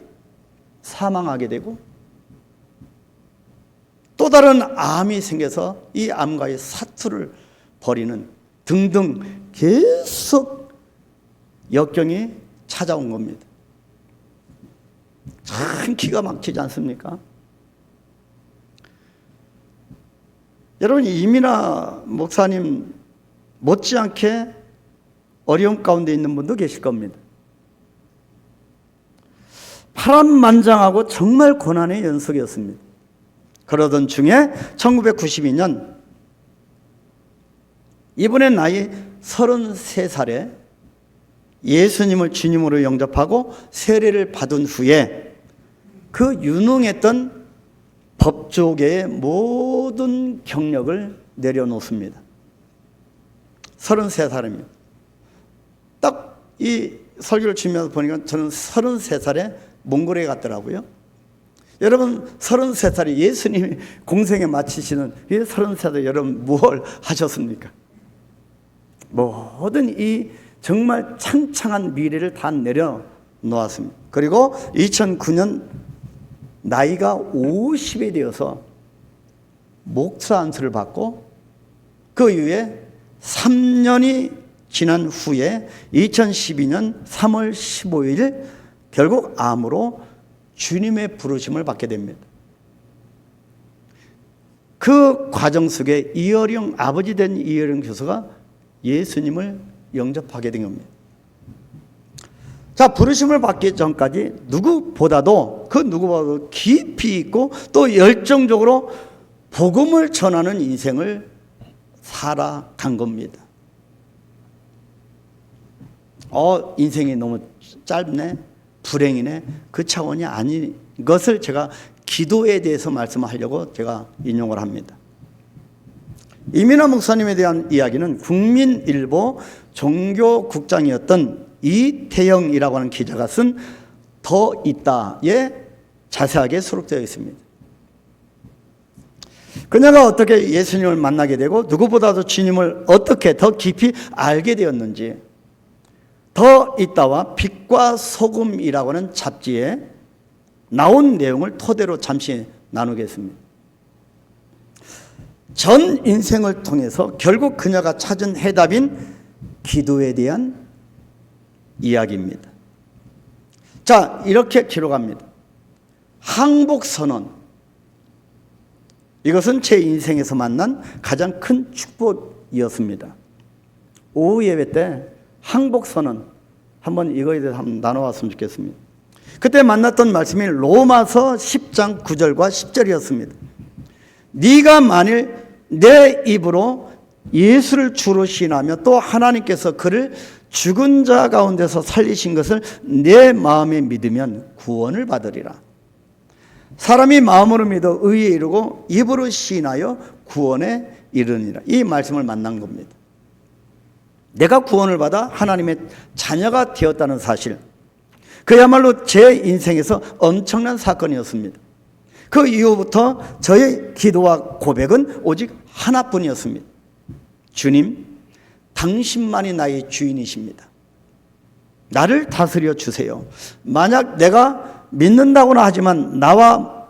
사망하게 되고, 또 다른 암이 생겨서 이 암과의 사투를 벌이는 등등 계속 역경이 찾아온 겁니다. 참 기가 막히지 않습니까? 여러분, 이민아 목사님 못지않게 어려움 가운데 있는 분도 계실 겁니다. 파란만장하고 정말 고난의 연속이었습니다. 그러던 중에 1992년 이분의 나이 33살에 예수님을 주님으로 영접하고 세례를 받은 후에 그 유능했던 법조계의 모든 경력을 내려놓습니다. 33살입니다. 딱 이 설교를 치면서 보니까 저는 33살에 몽골에 갔더라고요. 여러분, 33살에 예수님이 공생에 마치시는 이 33살에 여러분 뭘 하셨습니까? 모든 이 정말 창창한 미래를 다 내려놓았습니다. 그리고 2009년 나이가 50에 되어서 목사 안수를 받고 그 이후에 3년이 지난 후에 2012년 3월 15일 결국 암으로 주님의 부르심을 받게 됩니다. 그 과정 속에 이어령, 아버지 된 이어령 교수가 예수님을 영접하게 된 겁니다. 자, 부르심을 받기 전까지 누구보다도 깊이 있고 또 열정적으로 복음을 전하는 인생을 살아간 겁니다. 인생이 너무 짧네, 불행이네, 그 차원이 아닌 것을 제가 기도에 대해서 말씀하려고 제가 인용을 합니다. 이민아 목사님에 대한 이야기는 국민일보 종교국장이었던 이태영이라고 하는 기자가 쓴 더 있다에 자세하게 수록되어 있습니다. 그녀가 어떻게 예수님을 만나게 되고 누구보다도 주님을 어떻게 더 깊이 알게 되었는지, 더 있다와 빛과 소금이라고 하는 잡지에 나온 내용을 토대로 잠시 나누겠습니다. 전 인생을 통해서 결국 그녀가 찾은 해답인 기도에 대한 이야기입니다. 자, 이렇게 기록합니다. 항복선언. 이것은 제 인생에서 만난 가장 큰 축복이었습니다. 오후 예배 때 항복선언, 한번 이거에 대해서 한번 나눠봤으면 좋겠습니다. 그때 만났던 말씀이 로마서 10장 9절과 10절이었습니다. 네가 만일 내 입으로 예수를 주로 시인하며 또 하나님께서 그를 죽은 자 가운데서 살리신 것을 내 마음에 믿으면 구원을 받으리라. 사람이 마음으로 믿어 의에 이르고 입으로 시인하여 구원에 이르니라. 이 말씀을 만난 겁니다. 내가 구원을 받아 하나님의 자녀가 되었다는 사실, 그야말로 제 인생에서 엄청난 사건이었습니다. 그 이후부터 저의 기도와 고백은 오직 하나뿐이었습니다. 주님, 당신만이 나의 주인이십니다. 나를 다스려 주세요. 만약 내가 믿는다고는 하지만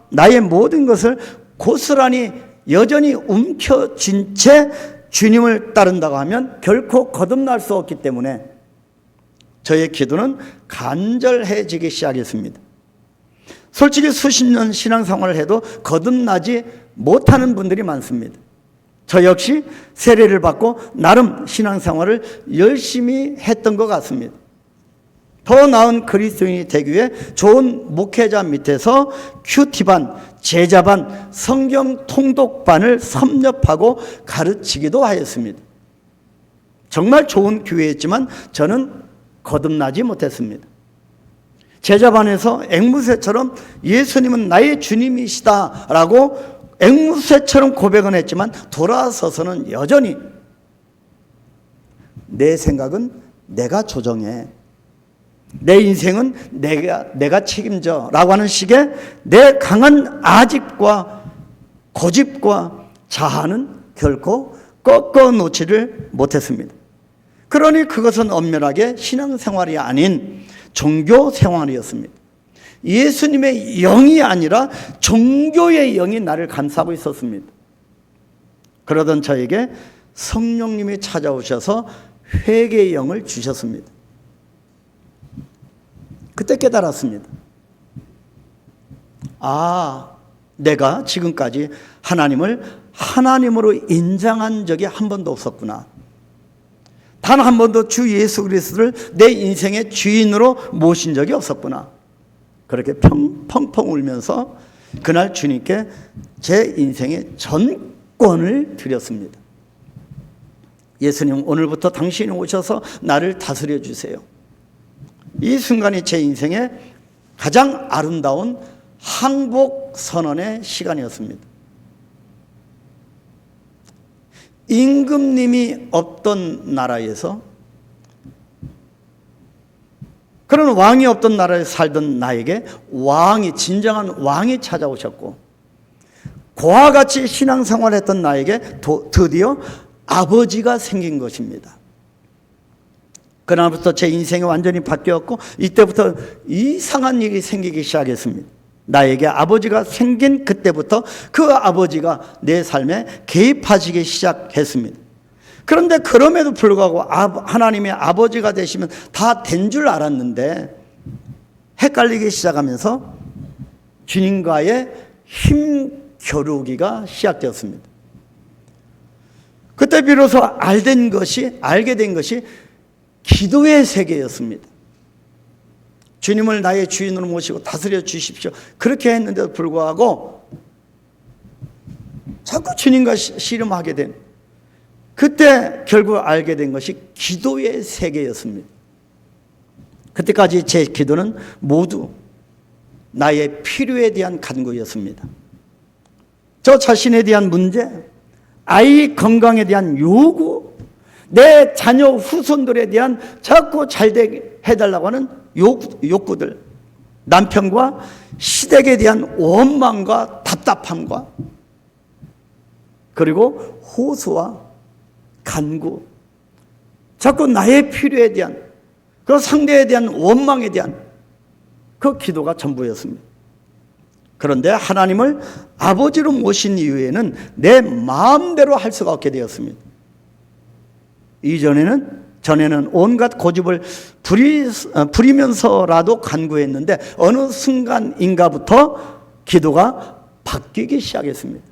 나의 모든 것을 고스란히 여전히 움켜쥔 채 주님을 따른다고 하면 결코 거듭날 수 없기 때문에 저의 기도는 간절해지기 시작했습니다. 솔직히 수십 년 신앙생활을 해도 거듭나지 못하는 분들이 많습니다. 저 역시 세례를 받고 나름 신앙생활을 열심히 했던 것 같습니다. 더 나은 그리스도인이 되기 위해 좋은 목회자 밑에서 큐티반, 제자반, 성경 통독반을 섭렵하고 가르치기도 하였습니다. 정말 좋은 교회였지만 저는 거듭나지 못했습니다. 제자반에서 앵무새처럼 예수님은 나의 주님이시다라고 앵무새처럼 고백은 했지만 돌아서서는 여전히 내 생각은 내가 조정해, 내 인생은 내가 책임져 라고 하는 식의 내 강한 아집과 고집과 자아는 결코 꺾어 놓지를 못했습니다. 그러니 그것은 엄밀하게 신앙생활이 아닌 종교생활이었습니다. 예수님의 영이 아니라 종교의 영이 나를 감싸고 있었습니다. 그러던 저에게 성령님이 찾아오셔서 회개의 영을 주셨습니다. 그때 깨달았습니다. 내가 지금까지 하나님을 하나님으로 인정한 적이 한 번도 없었구나. 단 한 번도 주 예수 그리스도를 내 인생의 주인으로 모신 적이 없었구나. 그렇게 펑펑 울면서 그날 주님께 제 인생의 전권을 드렸습니다. 예수님, 오늘부터 당신이 오셔서 나를 다스려 주세요. 이 순간이 제 인생의 가장 아름다운 항복 선언의 시간이었습니다. 임금님이 없던 나라에서, 그런 왕이 없던 나라에 살던 나에게 진정한 왕이 찾아오셨고, 그와 같이 신앙생활했던 나에게 드디어 아버지가 생긴 것입니다. 그날부터 제 인생이 완전히 바뀌었고, 이때부터 이상한 일이 생기기 시작했습니다. 나에게 아버지가 생긴 그때부터 그 아버지가 내 삶에 개입하시기 시작했습니다. 그런데 그럼에도 불구하고 하나님의 아버지가 되시면 다 된 줄 알았는데 헷갈리기 시작하면서 주님과의 힘겨루기가 시작되었습니다. 그때 비로소 알게 된 것이 기도의 세계였습니다. 주님을 나의 주인으로 모시고 다스려 주십시오. 그렇게 했는데도 불구하고 자꾸 주님과 씨름하게 된, 그때 결국 알게 된 것이 기도의 세계였습니다. 그때까지 제 기도는 모두 나의 필요에 대한 간구였습니다. 저 자신에 대한 문제, 아이 건강에 대한 요구, 내 자녀 후손들에 대한 자꾸 잘되게 해달라고 하는 욕구들, 남편과 시댁에 대한 원망과 답답함과 그리고 호소와 간구, 자꾸 나의 필요에 대한, 그 상대에 대한 원망에 대한 그 기도가 전부였습니다. 그런데 하나님을 아버지로 모신 이후에는 내 마음대로 할 수가 없게 되었습니다. 전에는 온갖 고집을 부리면서라도 간구했는데 어느 순간인가부터 기도가 바뀌기 시작했습니다.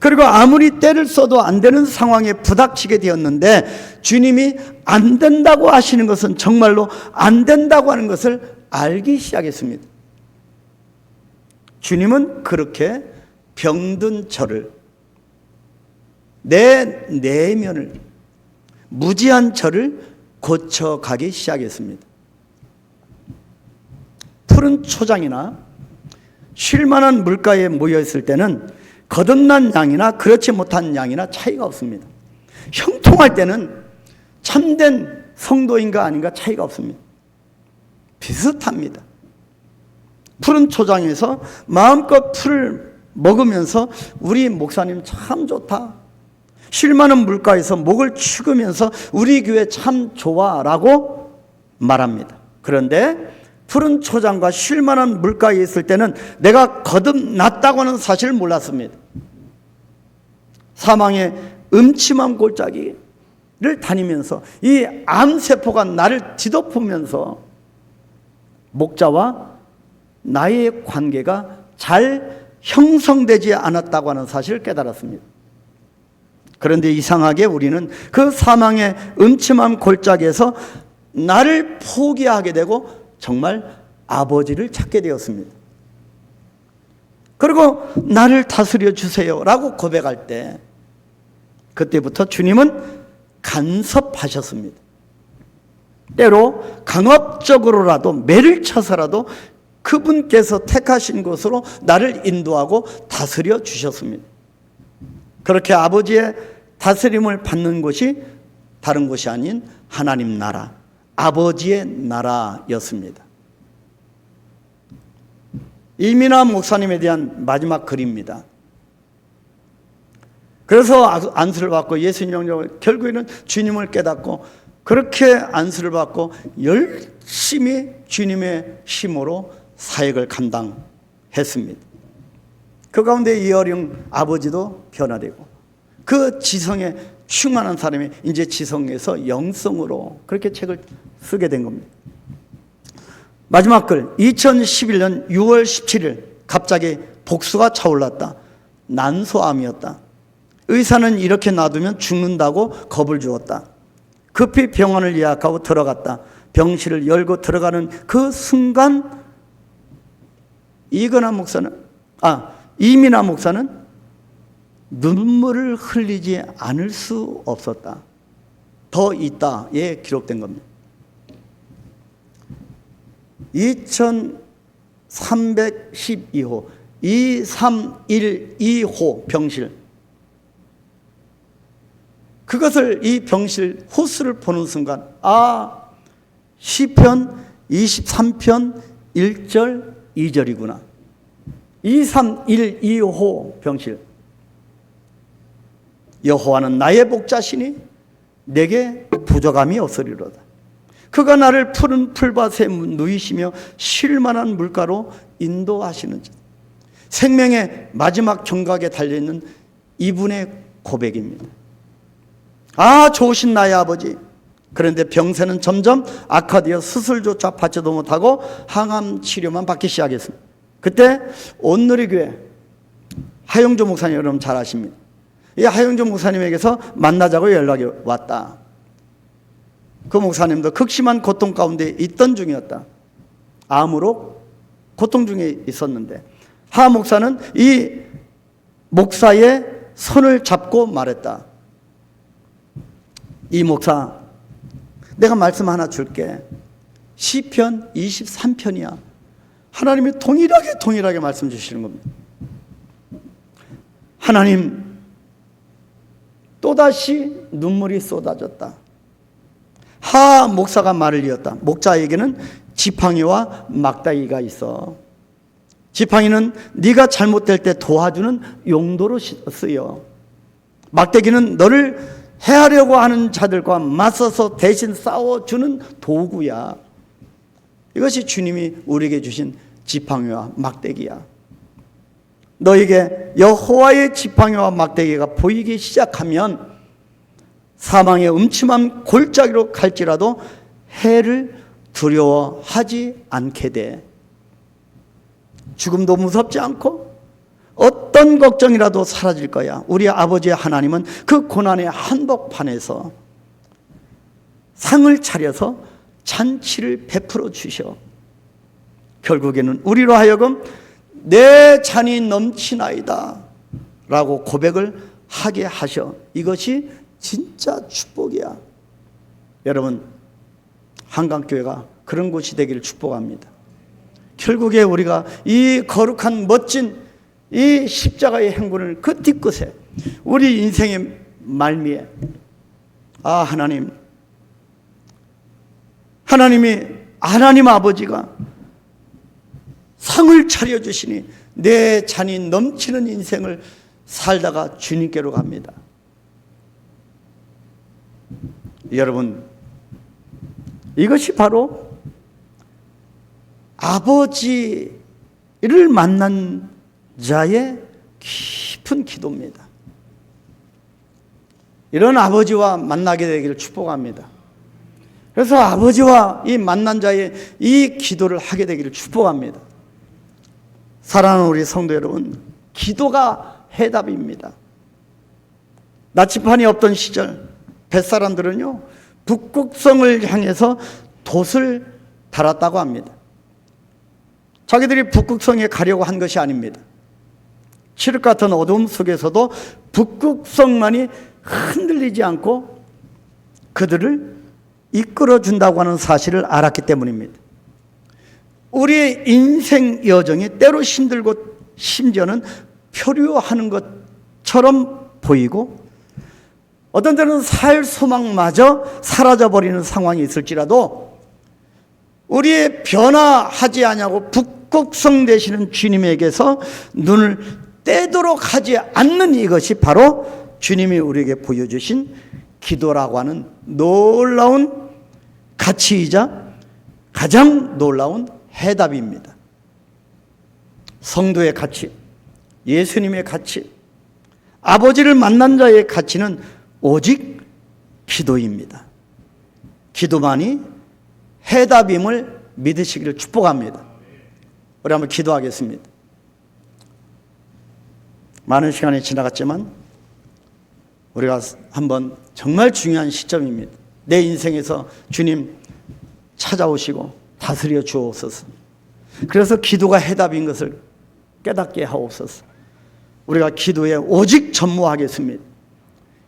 그리고 아무리 때를 써도 안 되는 상황에 부닥치게 되었는데 주님이 안 된다고 하시는 것은 정말로 안 된다고 하는 것을 알기 시작했습니다. 주님은 그렇게 병든 저를, 내 내면을, 무지한 저를 고쳐가기 시작했습니다. 푸른 초장이나 쉴만한 물가에 모여있을 때는 거듭난 양이나 그렇지 못한 양이나 차이가 없습니다. 형통할 때는 참된 성도인가 아닌가 차이가 없습니다. 비슷합니다. 푸른 초장에서 마음껏 풀을 먹으면서 우리 목사님 참 좋다, 쉴만한 물가에서 목을 축으면서 우리 교회 참 좋아라고 말합니다. 그런데 푸른 초장과 쉴만한 물가에 있을 때는 내가 거듭났다고 하는 사실을 몰랐습니다. 사망의 음침한 골짜기, 다니면서 이 암세포가 나를 뒤덮으면서 목자와 나의 관계가 잘 형성되지 않았다고 하는 사실을 깨달았습니다. 그런데 이상하게 우리는 그 사망의 음침한 골짜기에서 나를 포기하게 되고 정말 아버지를 찾게 되었습니다. 그리고 나를 다스려 주세요 라고 고백할 때 그때부터 주님은 간섭하셨습니다. 때로 강압적으로라도 매를 쳐서라도 그분께서 택하신 곳으로 나를 인도하고 다스려 주셨습니다. 그렇게 아버지의 다스림을 받는 곳이 다른 곳이 아닌 하나님 나라, 아버지의 나라였습니다. 이민아 목사님에 대한 마지막 글입니다. 그래서 안수를 받고 예수님 영접을 결국에는 주님을 깨닫고 그렇게 안수를 받고 열심히 주님의 힘으로 사역을 감당했습니다. 그 가운데 이 어린 아버지도 변화되고 그 지성에 충만한 사람이 이제 지성에서 영성으로 그렇게 책을 쓰게 된 겁니다. 마지막 글 2011년 6월 17일 갑자기 복수가 차올랐다. 난소암이었다. 의사는 이렇게 놔두면 죽는다고 겁을 주었다. 급히 병원을 예약하고 들어갔다. 병실을 열고 들어가는 그 순간 이민아 목사는 눈물을 흘리지 않을 수 없었다. 더 있다에 기록된 겁니다. 2312호 2312호 병실, 그것을 이 병실 호수를 보는 순간 시편 23편 1절 2절이구나. 2312호 병실. 여호와는 나의 복자시니 내게 부족함이 없으리로다. 그가 나를 푸른 풀밭에 누이시며 쉴만한 물가로 인도하시는지. 생명의 마지막 경각에 달려있는 이분의 고백입니다. 좋으신 나의 아버지. 그런데 병세는 점점 악화되어 수술조차 받지도 못하고 항암 치료만 받기 시작했습니다. 그때 온누리교회 하영조 목사님 여러분 잘 아십니다. 이 하영조 목사님에게서 만나자고 연락이 왔다. 그 목사님도 극심한 고통 가운데 있던 중이었다. 암으로 고통 중에 있었는데 하 목사는 이 목사의 손을 잡고 말했다. 이 목사, 내가 말씀 하나 줄게. 시편 23편이야. 하나님이 동일하게 말씀 주시는 겁니다. 하나님, 또다시 눈물이 쏟아졌다. 하 목사가 말을 이었다. 목자에게는 지팡이와 막다기가 있어. 지팡이는 네가 잘못될 때 도와주는 용도로 쓰여. 막대기는 너를 해하려고 하는 자들과 맞서서 대신 싸워주는 도구야. 이것이 주님이 우리에게 주신 지팡이와 막대기야. 너에게 여호와의 지팡이와 막대기가 보이기 시작하면 사망의 음침한 골짜기로 갈지라도 해를 두려워하지 않게 돼. 죽음도 무섭지 않고 어떤 걱정이라도 사라질 거야. 우리 아버지 하나님은 그 고난의 한복판에서 상을 차려서 잔치를 베풀어 주셔. 결국에는 우리로 하여금 내 잔이 넘치나이다 라고 고백을 하게 하셔. 이것이 진짜 축복이야. 여러분, 한강교회가 그런 곳이 되기를 축복합니다. 결국에 우리가 이 거룩한 멋진 이 십자가의 행군을 그 뒤끝에 우리 인생의 말미에 하나님 아버지가 상을 차려주시니 내 잔이 넘치는 인생을 살다가 주님께로 갑니다. 여러분, 이것이 바로 아버지를 만난 자의 깊은 기도입니다. 이런 아버지와 만나게 되기를 축복합니다. 그래서 아버지와 이 만난 자의 이 기도를 하게 되기를 축복합니다. 사랑하는 우리 성도 여러분, 기도가 해답입니다. 나치판이 없던 시절 뱃사람들은요, 북극성을 향해서 돛을 달았다고 합니다. 자기들이 북극성에 가려고 한 것이 아닙니다. 칠흑 같은 어둠 속에서도 북극성만이 흔들리지 않고 그들을 이끌어준다고 하는 사실을 알았기 때문입니다. 우리의 인생 여정이 때로 힘들고 심지어는 표류하는 것처럼 보이고 어떤 때는 살 소망마저 사라져버리는 상황이 있을지라도 우리의 변화하지 아니하고 북극성 되시는 주님에게서 눈을 떼도록 하지 않는 이것이 바로 주님이 우리에게 보여주신 기도라고 하는 놀라운 가치이자 가장 놀라운 해답입니다. 성도의 가치, 예수님의 가치, 아버지를 만난 자의 가치는 오직 기도입니다. 기도만이 해답임을 믿으시기를 축복합니다. 우리 한번 기도하겠습니다. 많은 시간이 지나갔지만 우리가 한번 정말 중요한 시점입니다. 내 인생에서 주님 찾아오시고 다스려 주옵소서. 그래서 기도가 해답인 것을 깨닫게 하옵소서. 우리가 기도에 오직 전무하겠습니다.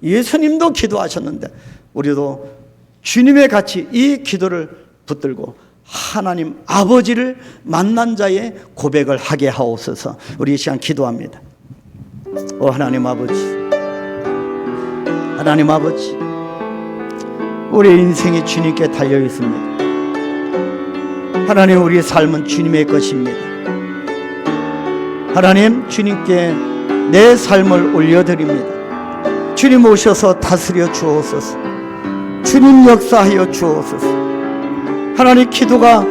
예수님도 기도하셨는데 우리도 주님의 같이 이 기도를 붙들고 하나님 아버지를 만난 자의 고백을 하게 하옵소서. 우리 이 시간 기도합니다. 오 하나님 아버지, 하나님 아버지, 우리의 인생이 주님께 달려 있습니다. 하나님, 우리의 삶은 주님의 것입니다. 하나님, 주님께 내 삶을 올려드립니다. 주님 오셔서 다스려 주옵소서. 주님 역사하여 주옵소서. 하나님, 기도가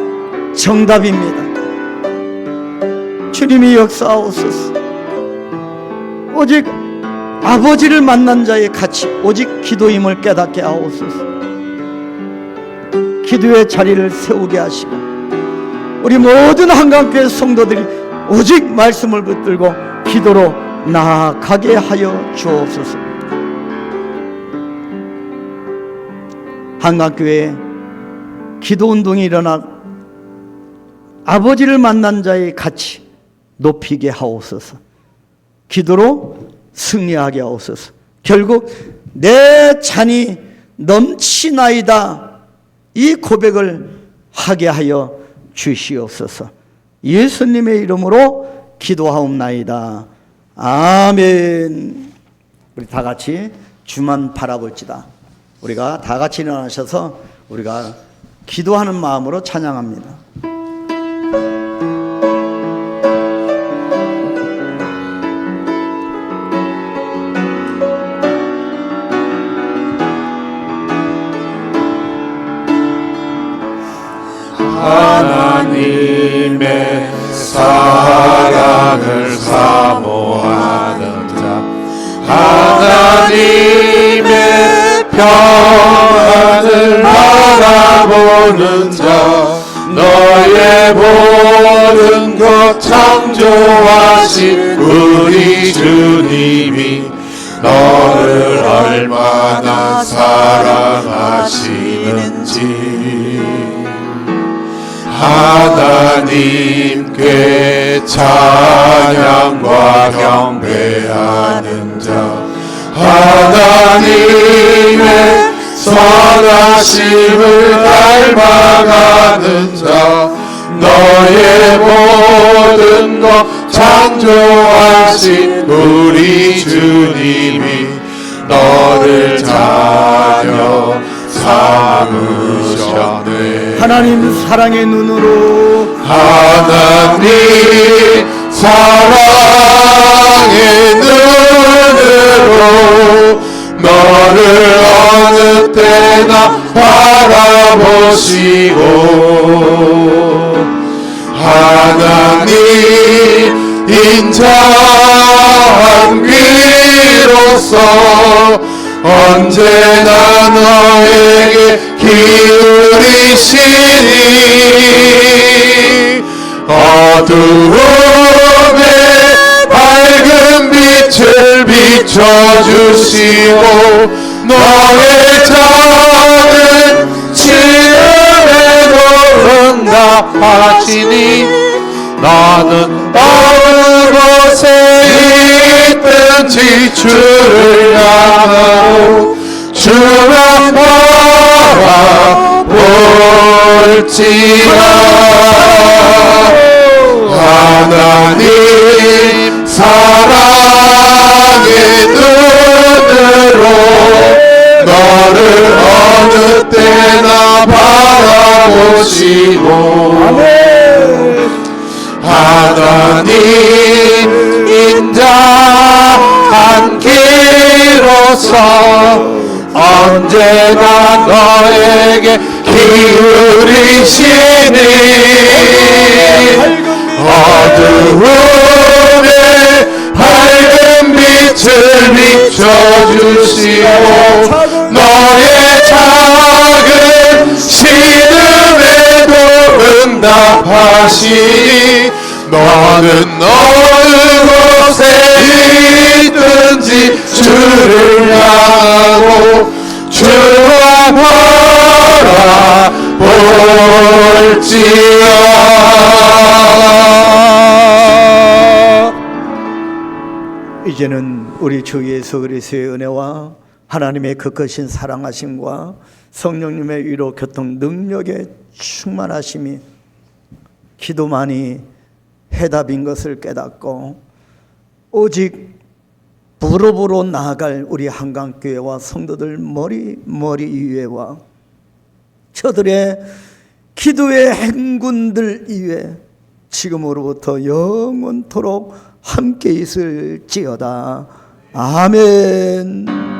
정답입니다. 주님이 역사하옵소서. 오직 아버지를 만난 자의 가치, 오직 기도임을 깨닫게 하옵소서. 기도의 자리를 세우게 하시고 우리 모든 한강교회 성도들이 오직 말씀을 붙들고 기도로 나아가게 하여 주옵소서. 한강교회에 기도운동이 일어나 아버지를 만난 자의 가치 높이게 하옵소서. 기도로 승리하게 하옵소서. 결국 내 잔이 넘치나이다 이 고백을 하게 하여 주시옵소서. 예수님의 이름으로 기도하옵나이다. 아멘. 우리 다 같이 주만 바라볼지다. 우리가 다 같이 일어나셔서 우리가 기도하는 마음으로 찬양합니다. 하나님의 사랑을 사모하는 자, 하나님의 평안을 바라보는 자, 너의 모든 것 창조하신 우리 주님이 너를 얼마나 사랑하시는지 하나님께 찬양과 경배하는 자, 하나님의 선하심을 닮아가는 자, 너의 모든 것 창조하신 우리 주님이 너를 자녀 삼으셨네. 하나님 사랑의 눈으로, 하나님 사랑의 눈으로 너를 어느 때나 바라보시고, 하나님 인자한 귀로서 언제나 언제나 너에게 기울이시니 어두움에 밝은 빛을 비춰주시고 너의 작은 시름에도 응답하시니 나는 어느 곳에 있든지 주를 향하고 주만 바라볼지라. 하나님 사랑의 눈으로 너를 어느 때나 바라보시고 하나님 인자한 길로서 언제나 너에게 기울이시니 어두움에 밝은 빛을 비춰주시고 너의 작은 시름에도 응답하시니 너는 어느 곳에 있든지 주를 향하고 주와 바라볼지어다. 이제는 우리 주 예수 그리스도의 은혜와 하나님의 그 크신 사랑하심과 성령님의 위로 교통 능력의 충만하심이 기도만이 해답인 것을 깨닫고 오직 무릎으로 나아갈 우리 한강교회와 성도들 머리 위에와 저들의 기도의 행군들 위에 지금으로부터 영원토록 함께 있을지어다. 아멘.